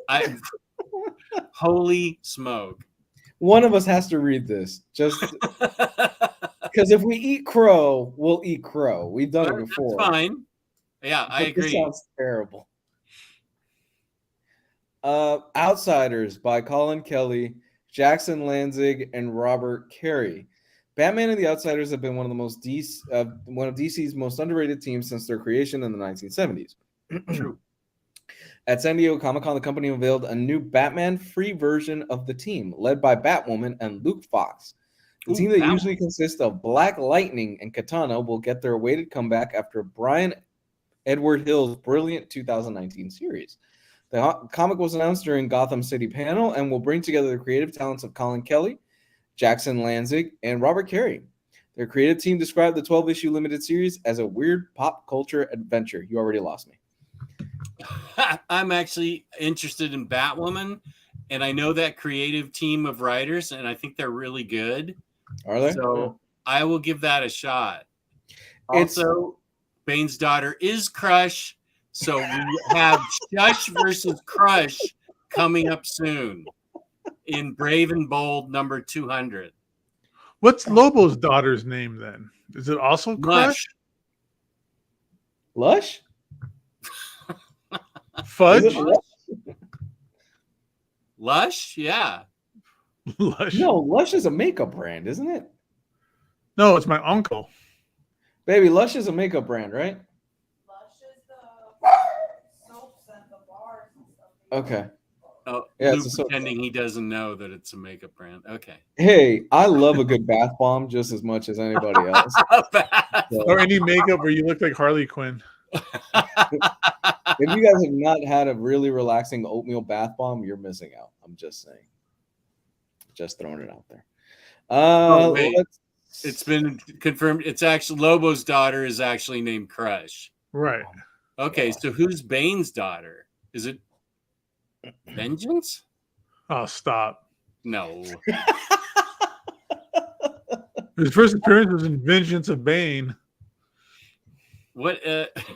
I holy smoke. One of us has to read this. Just because if we eat crow, we'll eat crow. We've done it before. That's fine. Yeah, I agree. This sounds terrible. Outsiders by Colin Kelly, Jackson Lanzig, and Robert Carey. Batman and the Outsiders have been one of DC's most underrated teams since their creation in the 1970s. True. At San Diego Comic-Con, the company unveiled a new Batman-free version of the team, led by Batwoman and Luke Fox. The team that usually consists of Black Lightning and Katana will get their awaited comeback after Brian Edward Hill's brilliant 2019 series. The comic was announced during Gotham City panel and will bring together the creative talents of Colin Kelly, Jackson Lanzig, and Robert Carey. Their creative team described the 12-issue limited series as a weird pop culture adventure. You already lost me. I'm actually interested in Batwoman, and I know that creative team of writers, and I think they're really good. Are they? So I will give that a shot. Also, Bane's daughter is Crush, so we have Shush versus Crush coming up soon in Brave and Bold number 200. What's Lobo's daughter's name then? Is it also Crush? Lush? Fudge? Lush? Yeah. Lush. No, Lush is a makeup brand, isn't it? No, it's my uncle. Baby, Lush is a makeup brand, right? Lush is the soaps and the bars and stuff. Okay. Oh, Yeah, Luke pretending he doesn't know that it's a makeup brand. Okay. Hey, I love a good bath bomb just as much as anybody else. Or any makeup where you look like Harley Quinn. If you guys have not had a really relaxing oatmeal bath bomb, you're missing out. I'm just saying. Just throwing it out there. It's been confirmed. It's actually Lobo's daughter is actually named Crush. Right. Okay, so who's Bane's daughter? Is it Vengeance? Oh, stop. No. His first appearance was in Vengeance of Bane. What?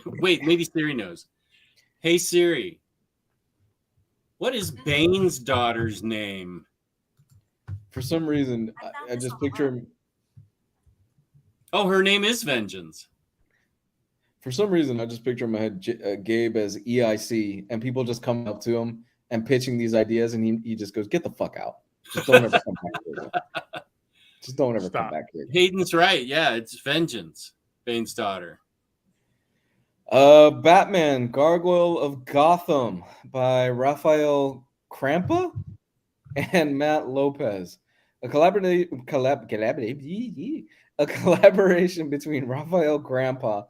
Wait, maybe Siri knows. Hey Siri, what is Bane's daughter's name? For some reason, I just picture him. Oh, her name is Vengeance. For some reason, I just picture in my head Gabe as EIC, and people just come up to him and pitching these ideas, and he just goes, "Get the fuck out! Just don't ever come back here. Just don't ever come back here." Hayden's right. Yeah, it's Vengeance, Bane's daughter. Batman, Gargoyle of Gotham by Rafael Crampa and Matt Lopez. A collaboration between Rafael Grandpa.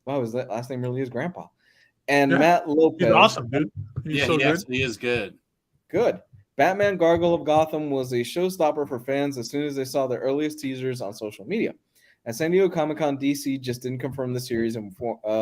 Wow, his last name really is Grandpa. And Matt Lopez. He's awesome, dude. He is good. Good. Batman Gargoyle of Gotham was a showstopper for fans as soon as they saw the earliest teasers on social media. At San Diego Comic-Con, DC just didn't confirm the series in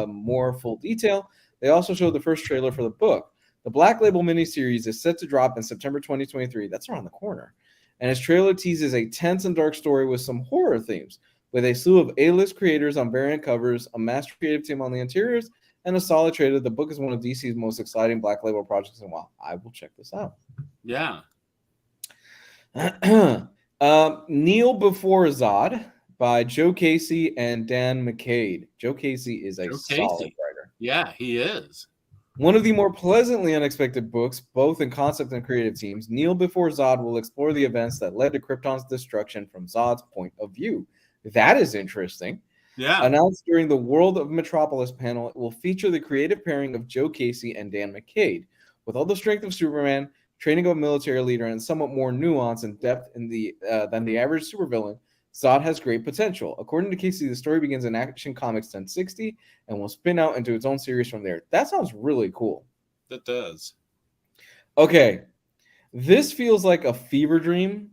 more full detail. They also showed the first trailer for the book. The Black Label miniseries is set to drop in September 2023. That's around the corner. And its trailer teases a tense and dark story with some horror themes, with a slew of A-list creators on variant covers, a master creative team on the interiors, and a solid trailer. The book is one of DC's most exciting Black Label projects in a while. I will check this out. Yeah. Kneel Before Zod by Joe Casey and Dan McCade. Joe Casey is a solid writer. Yeah, he is. One of the more pleasantly unexpected books, both in concept and creative teams, Kneel Before Zod will explore the events that led to Krypton's destruction from Zod's point of view. That is interesting. Yeah. Announced during the World of Metropolis panel, it will feature the creative pairing of Joe Casey and Dan McCade. With all the strength of Superman, training of a military leader, and somewhat more nuance and depth in than the average supervillain, Zod has great potential. According to Casey, the story begins in Action Comics 1060 and will spin out into its own series from there. That sounds really cool. That does. Okay. This feels like a fever dream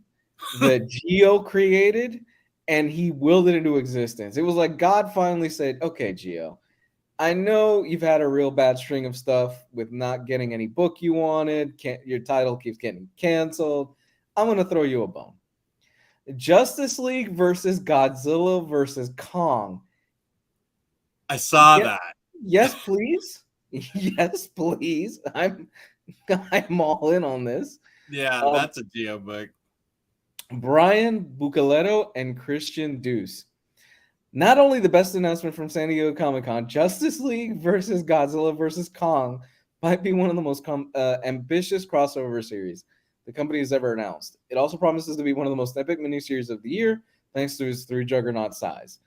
that Geo created, and he willed it into existence. It was like God finally said, okay, Geo, I know you've had a real bad string of stuff with not getting any book you wanted. Your title keeps getting canceled. I'm going to throw you a bone. Justice League versus Godzilla versus Kong. I saw that. Yes, please. Yes, please. I'm all in on this. Yeah, that's a Geo book. Brian Bucaletto and Christian Deuce. Not only the best announcement from San Diego Comic-Con, Justice League versus Godzilla versus Kong might be one of the most ambitious crossover series the company has ever announced. It also promises to be one of the most epic miniseries of the year, thanks to its 3 juggernaut size.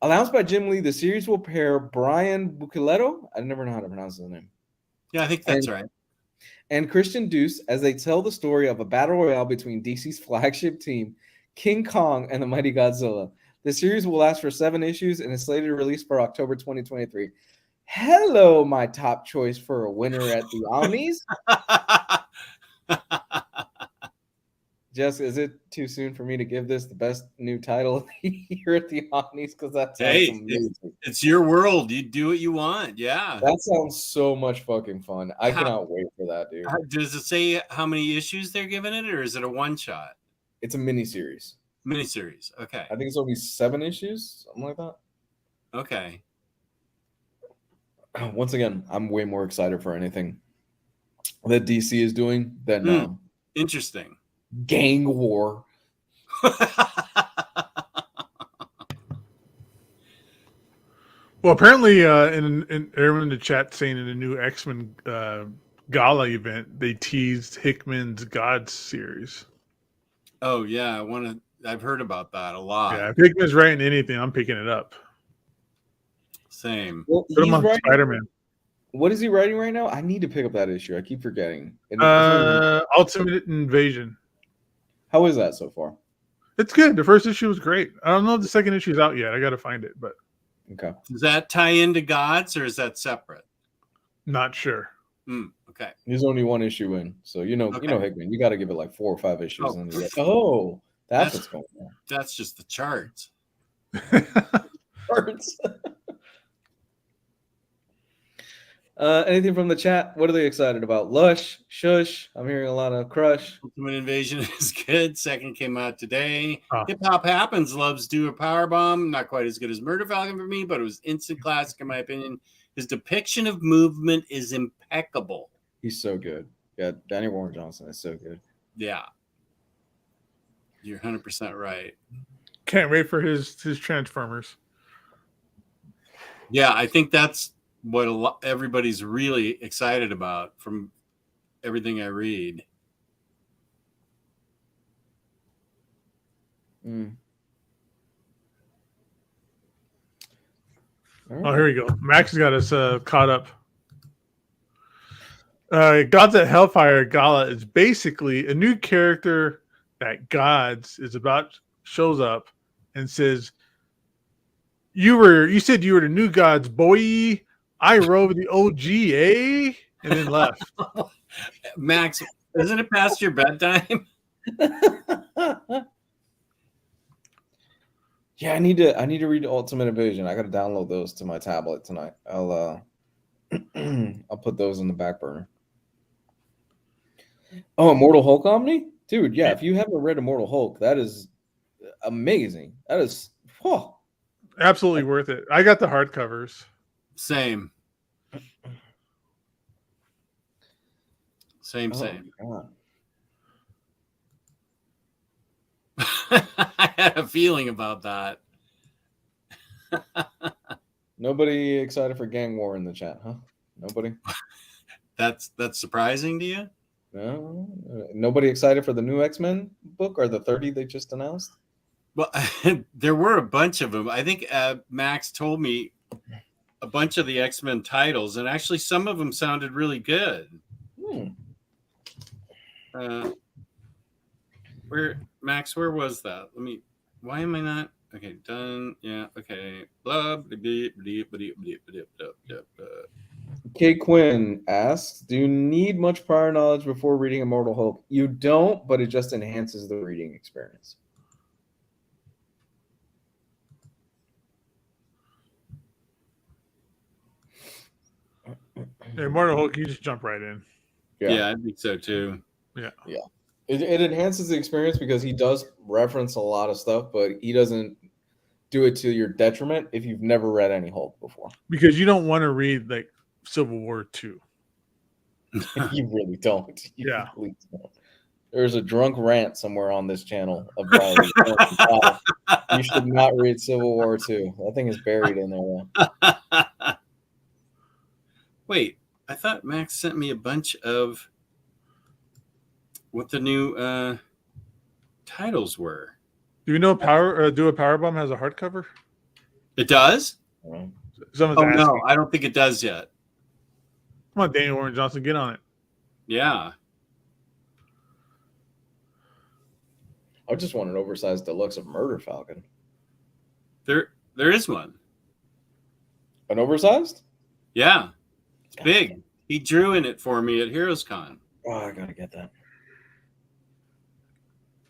Announced by Jim Lee, the series will pair Brian Bucaletto. I never know how to pronounce his name. Yeah, I think that's right. And Christian Deuce as they tell the story of a battle royale between DC's flagship team, King Kong and the Mighty Godzilla. The series will last for 7 issues and is slated to release for October 2023. Hello, my top choice for a winner at the Omnis. Jess, is it too soon for me to give this the best new title of the year at the Omnis? Because that sounds amazing. It's your world. You do what you want. Yeah. That sounds so much fucking fun. I cannot wait for that, dude. Does it say how many issues they're giving it, or is it a one-shot? It's a miniseries. Miniseries. Okay. I think it's going to be 7 issues, something like that. Okay. Once again, I'm way more excited for anything that DC is doing than interesting. Gang War. Well, apparently, in everyone in the chat saying in the new X-Men Gala event, they teased Hickman's Gods series. Oh yeah, I've heard about that a lot. Yeah, if Hickman's writing anything, I'm picking it up. Same. Well, Put him on Spider-Man. What is he writing right now? I need to pick up that issue. I keep forgetting. Ultimate Invasion. How is that so far? It's good. The first issue was great. I don't know if the second issue is out yet. I got to find it, but okay. Does that tie into Gods or is that separate? Not sure. Okay. There's only 1 issue in, so you know Hickman. You got to give it like 4 or 5 issues. Oh. And you're like, that's what's going on. That's just the charts. Charts. Anything from the chat? What are they excited about? Lush, Shush. I'm hearing a lot of Crush. Ultimate Invasion is good. Second came out today. Oh. Hip Hop Happens loves Do a Powerbomb. Not quite as good as Murder Falcon for me, but it was instant classic in my opinion. His depiction of movement is impeccable. He's so good. Yeah, Danny Warren Johnson is so good. Yeah. You're 100% right. Can't wait for his Transformers. Yeah, I think that's what everybody's really excited about from everything I read. Right. Oh, here we go. Max has got us caught up. Gods at Hellfire Gala is basically a new character that Gods is about shows up and says, You said you were the new Gods, boy. I rode the OG, eh? And then left. Max, isn't it past your bedtime? Yeah, I need to read Ultimate Invasion. I got to download those to my tablet tonight. I'll put those in the back burner. Oh, Immortal Hulk Omni? Dude, yeah, if you haven't read Immortal Hulk, that is amazing. That is Absolutely worth it. I got the hardcovers. Same. Same. I had a feeling about that. Nobody excited for Gang War in the chat, huh? Nobody? That's surprising to you? No? Nobody excited for the new X-Men book or the 30 they just announced? Well, there were a bunch of them. I think Max told me a bunch of the X-Men titles, and actually some of them sounded really good. Where was that? Why am I not? Okay, done. Yeah, okay. Blah, Kay Quinn asks, do you need much prior knowledge before reading Immortal Hulk? You don't, but it just enhances the reading experience. Immortal Hulk, you just jump right in. Yeah, I think so too. Yeah. It enhances the experience because he does reference a lot of stuff, but he doesn't do it to your detriment if you've never read any Hulk before. Because you don't want to read like Civil War 2. You really don't. Yeah. Really don't. There's a drunk rant somewhere on this channel of you should not read Civil War 2. That thing is buried in there. Wait, I thought Max sent me a bunch of what the new titles were. Do you know Do a Powerbomb has a hardcover? It does? Someone's asking. No, I don't think it does yet. Come on, Daniel Warren Johnson, get on it. Yeah. I just want an oversized deluxe of Murder Falcon. There is one. An oversized? Yeah. It's big. He drew in it for me at Heroes Con. Oh, I gotta get that.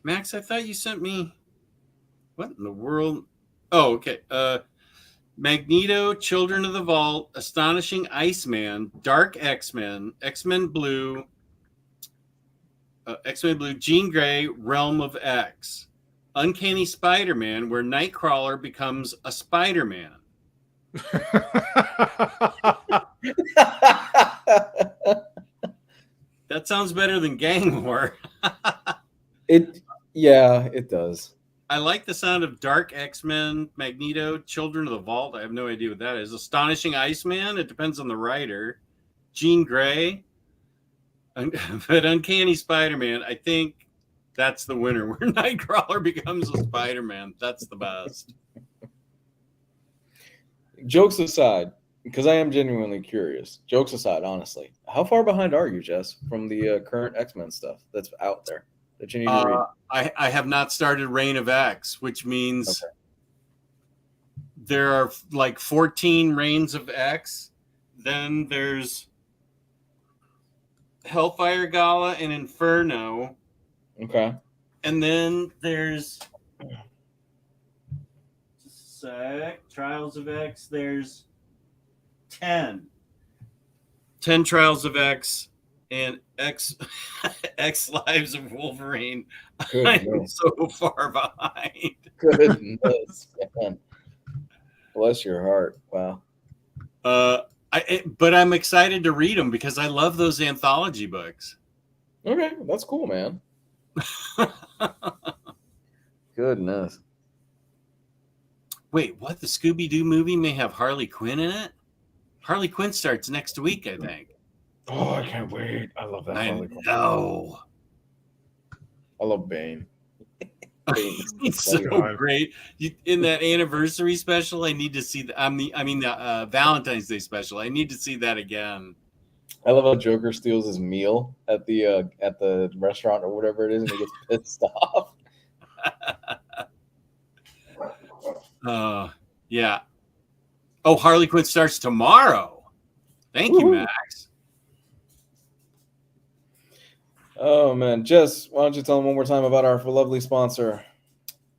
Max, I thought you sent me what in the world? Oh, okay. Magneto, Children of the Vault, Astonishing Iceman, Dark X-Men, X-Men Blue, Jean Grey, Realm of X, Uncanny Spider-Man, where Nightcrawler becomes a Spider-Man. That sounds better than Gang War. Yeah, it does. I like the sound of Dark X-Men, Magneto, Children of the Vault. I have no idea what that is. Astonishing Iceman. It depends on the writer. Jean Grey. But Uncanny Spider-Man, I think that's the winner, where Nightcrawler becomes a Spider-Man. That's the best. Jokes aside, because I am genuinely curious. Jokes aside, honestly, how far behind are you, Jess, from the current X-Men stuff that's out there that you need to read? I have not started Reign of X, which means there are like 14 Reigns of X. Then there's Hellfire Gala and Inferno. Okay. And then there's Trials of X. There's 10 Trials of X and X Lives of Wolverine. I'm so far behind. Goodness, man. Bless your heart. Wow. But I'm excited to read them because I love those anthology books. Okay, that's cool, man. Goodness. Wait, what? The Scooby-Doo movie may have Harley Quinn in it? Harley Quinn starts next week, I think. Oh, I can't wait. I love that. I know. I love Bane. It's so great. In that anniversary special, I need to see the Valentine's Day special. I need to see that again. I love how Joker steals his meal at the restaurant or whatever it is, and he gets pissed off. Yeah. Oh, Harley Quinn starts tomorrow. Thank you, Max. Oh man, Jess, why don't you tell them one more time about our lovely sponsor?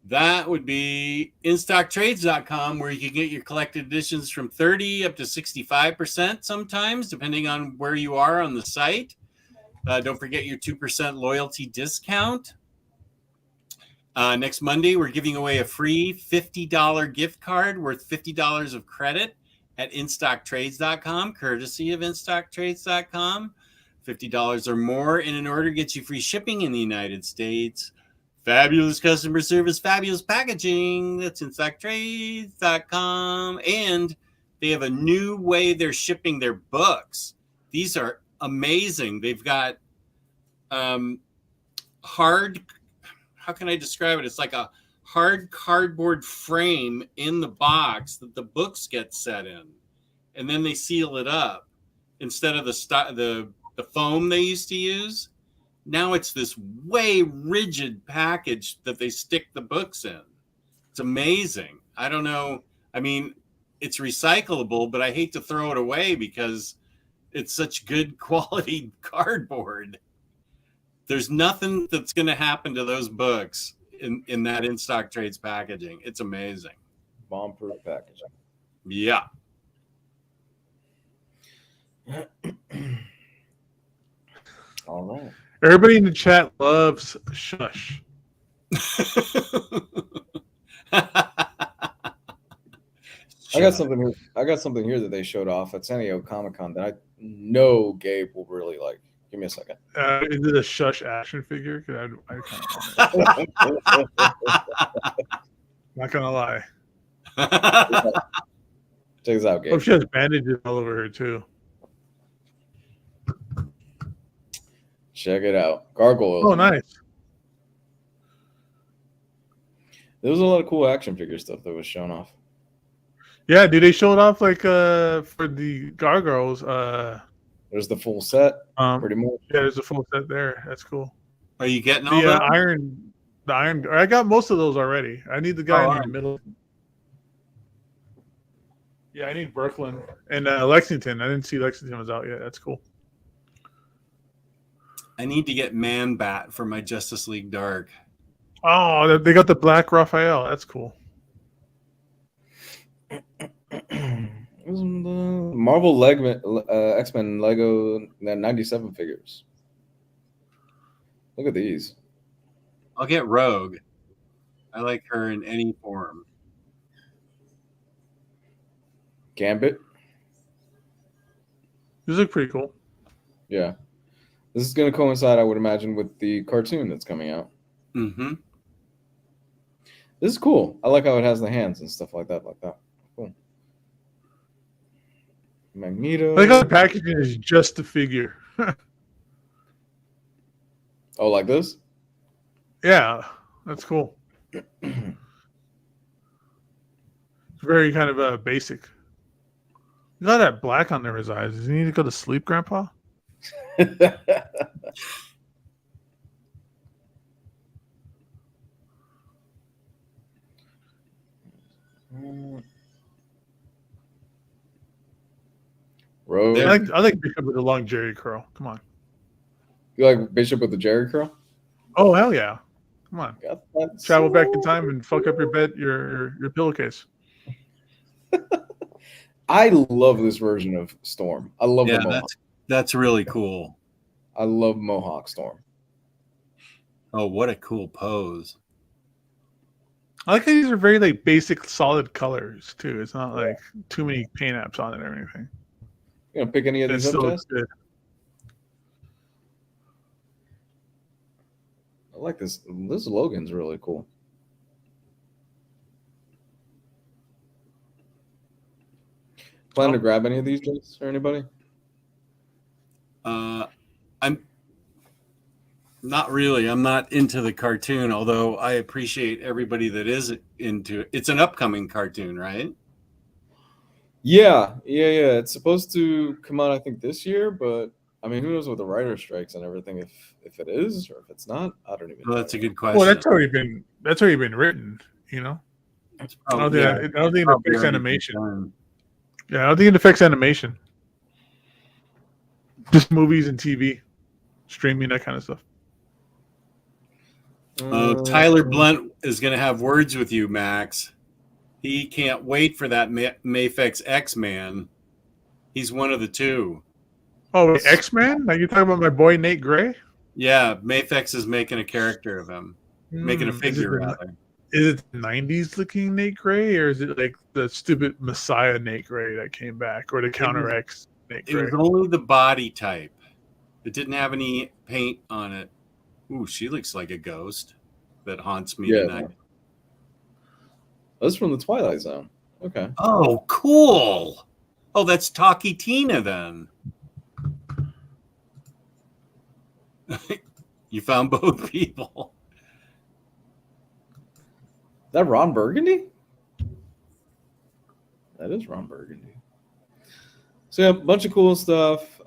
That would be InStockTrades.com, where you can get your collected editions from 30 up to 65% sometimes, depending on where you are on the site. Don't forget your 2% loyalty discount. Next Monday, we're giving away a free $50 gift card worth $50 of credit at InStockTrades.com, courtesy of InStockTrades.com. $50 or more in an order gets you free shipping in the United States. Fabulous customer service, fabulous packaging. That's InStockTrades.com. And they have a new way they're shipping their books. These are amazing. They've got hard, how can I describe it? It's like a hard cardboard frame in the box that the books get set in. And then they seal it up instead of the foam they used to use. Now it's this way rigid package that they stick the books in. It's amazing. I don't know. I mean, it's recyclable, but I hate to throw it away because it's such good quality cardboard. There's nothing that's going to happen to those books in that in-stock trades packaging. It's amazing. Bomb-proof packaging. Yeah. All right. Everybody in the chat loves Shush. I got something here that they showed off at San Diego Comic-Con that I know Gabe will really like. Give me a second. Is it a Shush action figure? I kind of not gonna lie. Check this out, Gabe. Oh, she has bandages all over her too. Check it out. Gargoyle. Oh, nice. There was a lot of cool action figure stuff that was shown off. Yeah, dude, they showed off like for the gargoyles. There's the full set, pretty much. Yeah, there's a full set there. That's cool. Are you getting all The that? iron. I got most of those already. I need the guy in the middle. Yeah, I need Brooklyn and Lexington. I didn't see Lexington was out yet. That's cool. I need to get Man Bat for my Justice League Dark. Oh, they got the Black Raphael. That's cool. Marvel X-Men Lego 97 figures. Look at these. I'll get Rogue. I like her in any form. Gambit. These look pretty cool. Yeah. This is going to coincide, I would imagine, with the cartoon that's coming out. Mm-hmm. This is cool. I like how it has the hands and stuff like that. Cool. Magneto. I think the packaging is just the figure. Oh, like this? Yeah, that's cool. Very kind of basic. You got that black under his eyes. Does he need to go to sleep, Grandpa? Rogue. I like Bishop with a long Jerry curl. Come on. You like Bishop with the Jerry curl? Oh hell yeah! Come on. Got that. Travel back in time and fuck up your bed, your pillowcase. I love this version of Storm. I love the Mohawk. That's really cool. I love Mohawk Storm. Oh, what a cool pose. I like how these are very like basic, solid colors too. It's not like too many paint apps on it or anything. You gonna pick any of these up, Jess? Good. I like this. This Logan's really cool. Plan to grab any of these, Jess, or anybody? I'm not really. I'm not into the cartoon, although I appreciate everybody that is into it. It's an upcoming cartoon, right? Yeah. It's supposed to come out, I think, this year, but I mean, who knows with the writer strikes and everything? If it is or if it's not, I don't even know. Well, that's a good question. Well, that's already been written. You know, I don't think it affects animation. Yeah, I don't think it affects animation. Just movies and TV, streaming, that kind of stuff. Tyler Blunt is going to have words with you, Max. He can't wait for that Mafex X-Man. He's one of the two. Oh, wait, X-Man? Are you talking about my boy Nate Gray? Yeah, Mafex is making a character of him. Making a figure, rather. Is it the 90s looking Nate Gray, or is it like the stupid Messiah Nate Gray that came back, or the Counter X Nate Gray? It was only the body type. It didn't have any paint on it. Ooh, she looks like a ghost that haunts me tonight. That's from the Twilight Zone. Okay. Oh, cool. Oh, that's Talkie Tina then. You found both people. That Ron Burgundy? That is Ron Burgundy. So yeah, a bunch of cool stuff.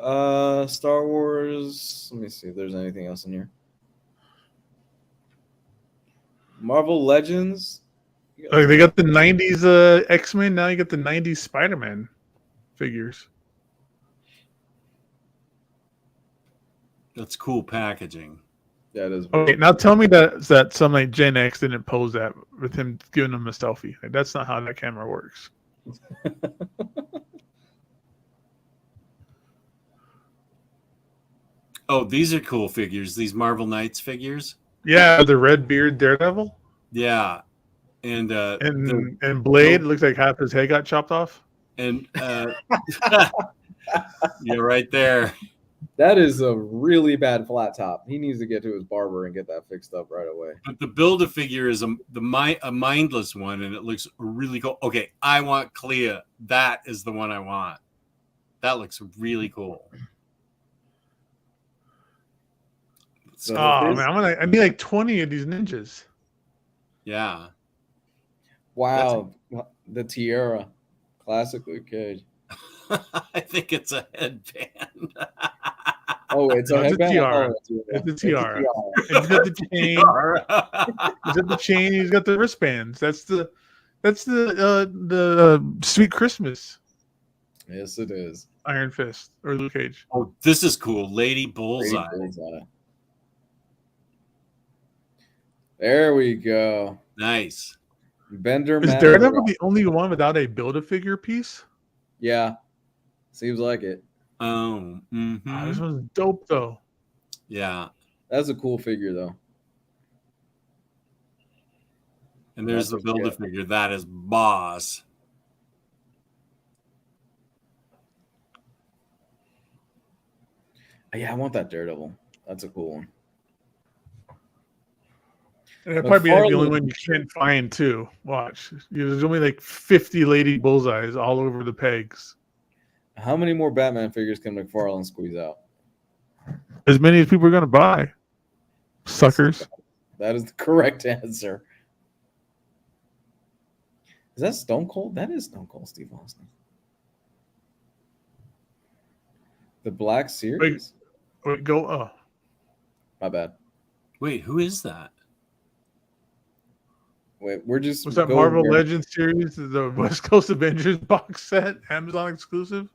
Star Wars. Let me see if there's anything else in here. Marvel Legends. Like they got the 90s X-Men, now you got the 90s Spider-Man figures. That's cool packaging. Yeah, it is. Okay, now tell me that some like Gen X didn't pose that with him giving them a selfie. Like, that's not how that camera works. Oh, these are cool figures. These Marvel Knights figures. Yeah, the red beard Daredevil. Yeah, and Blade looks like half his head got chopped off. And you're right there. That is a really bad flat top. He needs to get to his barber and get that fixed up right away. But the Build-A-Figure is a mindless one, and it looks really cool. Okay, I want Clea. That is the one I want. That looks really cool. So man, I need like 20 of these ninjas. Yeah. Wow, the Tiara, classic Luke Cage. I think it's a headband. Oh, it's No, a it's a headband. tiara. Oh, It's a tiara. tiara. And he's got the chain. He's got the chain. He's got the wristbands. That's the Sweet Christmas Yes, it is. Iron Fist or Luke Cage. Oh, this is cool. Lady Bullseye. Lady Bullseye. There we go. Nice. Bender. Is Matt Daredevil Rock. the only one without a Build-A-Figure piece? Yeah, seems like it. Oh, Oh, this one's dope though. yeah. That's a cool figure, though. And there's the Build-A-Figure. That is boss. Yeah, I want that Daredevil. That's a cool one. And it'll probably be like the only one you can't find too. Watch. There's only like 50 Lady Bullseyes all over the pegs. How many more Batman figures can McFarlane squeeze out? As many as people are going to buy. Suckers. That is the correct answer. Is that Stone Cold? That is Stone Cold Steve Austin. The Black Series? Wait, go. Oh. My bad. Wait, who is that? Wait, we're just. Was that Marvel Legends series? The West Coast Avengers box set? Amazon exclusive?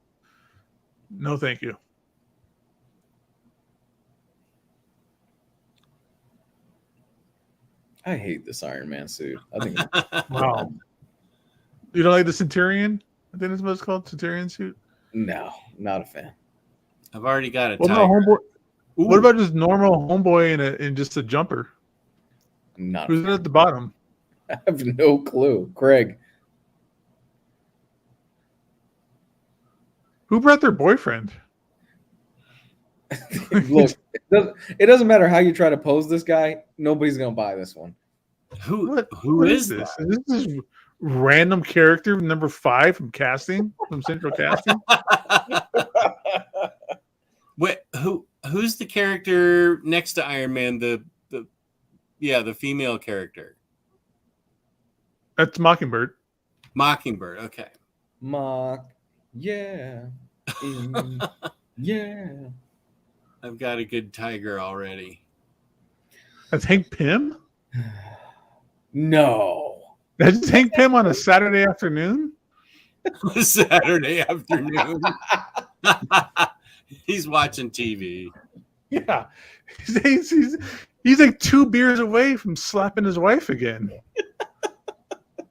No, thank you. I hate this Iron Man suit. I think. Wow. You don't like the Centurion? I think that's what it's called, Centurion suit. No, not a fan. I've already got a What about tiger. Homeboy? What about just normal Homeboy in just a jumper? Not. Who's at the bottom? I have no clue. Craig. Who brought their boyfriend? Look, it doesn't matter how you try to pose this guy. Nobody's gonna buy this one. Who is this? that? Is this just random character number 5 from casting, from Central Casting? Wait, who's the character next to Iron Man? The female character. That's Mockingbird. Mockingbird. Okay. Yeah. Yeah. I've got a good tiger already. That's Hank Pym? No. That's Hank Pym on a Saturday afternoon? Saturday afternoon. He's watching TV. Yeah. He's like 2 beers away from slapping his wife again.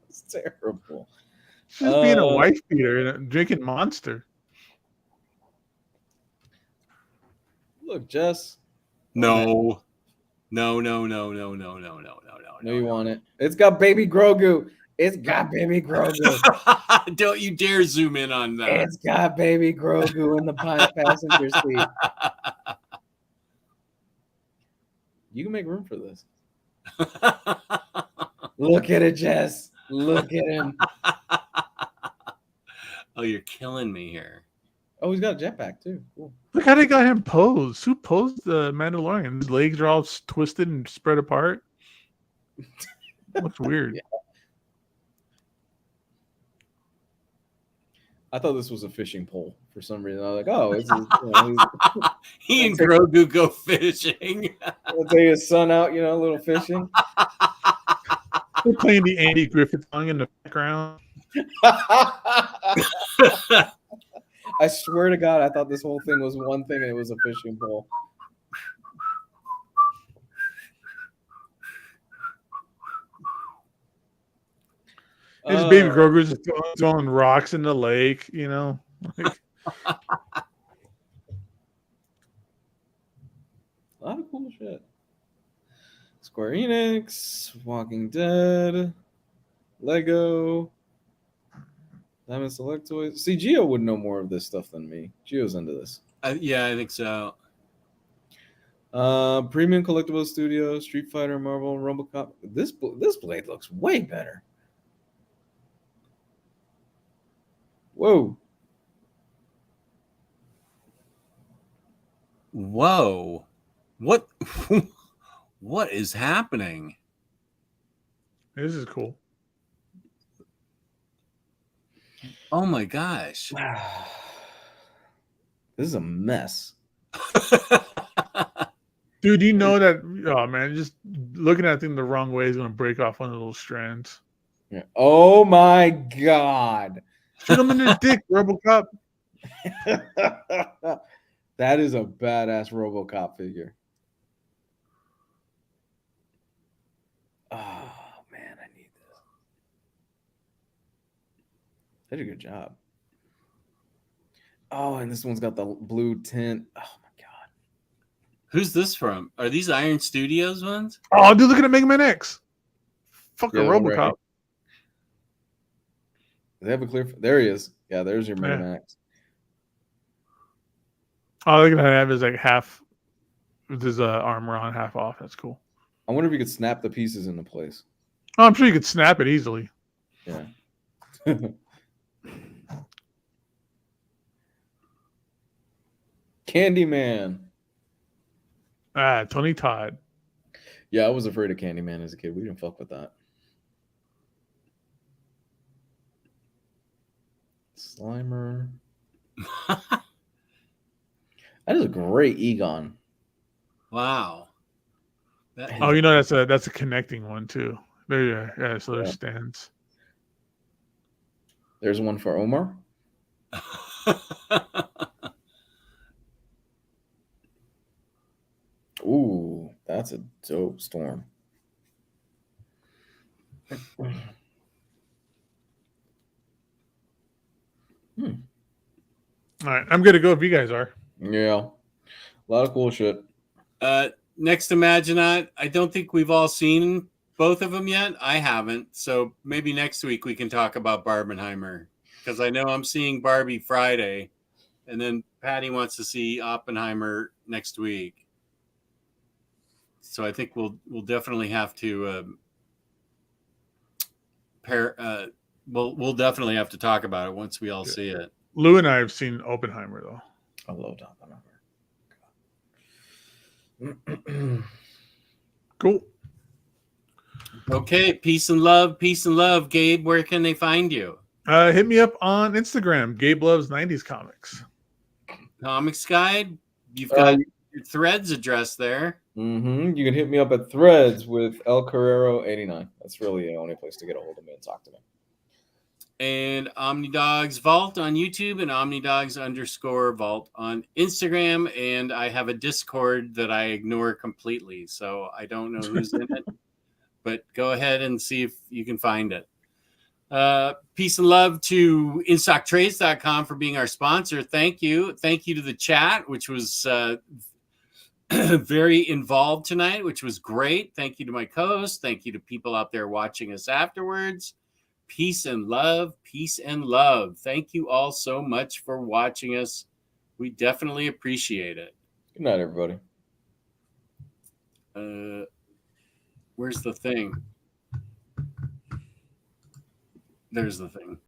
It's terrible. She's just being a wife beater and drinking Monster. Look, Jess. No, you want it. It's got baby Grogu. It's got baby Grogu. Don't you dare zoom in on that. It's got baby Grogu in the passenger seat. You can make room for this. Look at it, Jess. Look at him. Oh, you're killing me here. Oh, he's got a jetpack too. Cool. Look how they got him posed. Who posed the Mandalorian? His legs are all twisted and spread apart. Looks weird. Yeah. I thought this was a fishing pole for some reason. I was like, oh, it's he and Grogu go fishing. We'll take his son out, a little fishing. They're playing the Andy Griffith song in the background. I swear to God, I thought this whole thing was one thing and it was a fishing pole. His baby Grogu's just throwing rocks in the lake, Like, a lot of cool shit. Square Enix, Walking Dead, Lego, Diamond Select Toys. See, Gio would know more of this stuff than me. Gio's into this. Yeah, I think so. Premium Collectibles Studio, Street Fighter, Marvel, RoboCop. This blade looks way better. Whoa. What what is happening? this is cool. Oh my gosh. This is a mess. Dude, you know that? Oh man, just looking at thing the wrong way is gonna break off one of those strands. Yeah. Oh my god. Shoot him in the dick, RoboCop. That is a badass RoboCop figure. Oh man, I need this. They did a good job. Oh, and this one's got the blue tint. Oh my god. Who's this from? Are these Iron Studios ones? Oh, dude, look at Mega Man X. Fuck a Yeah, one right RoboCop. here. They have a clear. There he is. Yeah, there's your Mega Yeah. Max. Oh, look at that. Have his like half with his armor on, half off. That's cool. I wonder if you could snap the pieces into place. Oh, I'm sure you could snap it easily. Yeah. Candyman. Ah, Tony Todd. Yeah, I was afraid of Candyman as a kid. We didn't fuck with that. Slimer. That is a great Egon. Wow. Oh, you know that's a connecting one too. There, yeah. So there's stands. There's one for Omar. Ooh, that's a dope Storm. All right, I'm good to go if you guys are. Yeah. A lot of cool shit. Next Imaginaut, I don't think we've all seen both of them yet. I haven't. So maybe next week we can talk about Barbenheimer. Because I know I'm seeing Barbie Friday. And then Patty wants to see Oppenheimer next week. So I think we'll definitely have to we'll definitely have to talk about it once we all see it. Lou and I have seen Oppenheimer though. I love Oppenheimer. Cool. Okay, peace and love, Gabe. Where can they find you? Hit me up on Instagram. Gabe loves 90s comics. Comics Guide. You've got your Threads address there. You can hit me up at Threads with El Carrero 89. That's really the only place to get a hold of me and talk to me. And OmniDogs Vault on YouTube and OmniDogs_Vault on Instagram. And I have a Discord that I ignore completely. So I don't know who's in it. But go ahead and see if you can find it. Peace and love to InStockTrades.com for being our sponsor. Thank you. Thank you to the chat, which was very involved tonight, which was great. Thank you to my co-host. Thank you to people out there watching us afterwards. Peace and love. Peace and love. Thank you all so much for watching us. We definitely appreciate it. Good night, everybody. Where's the thing? There's the thing.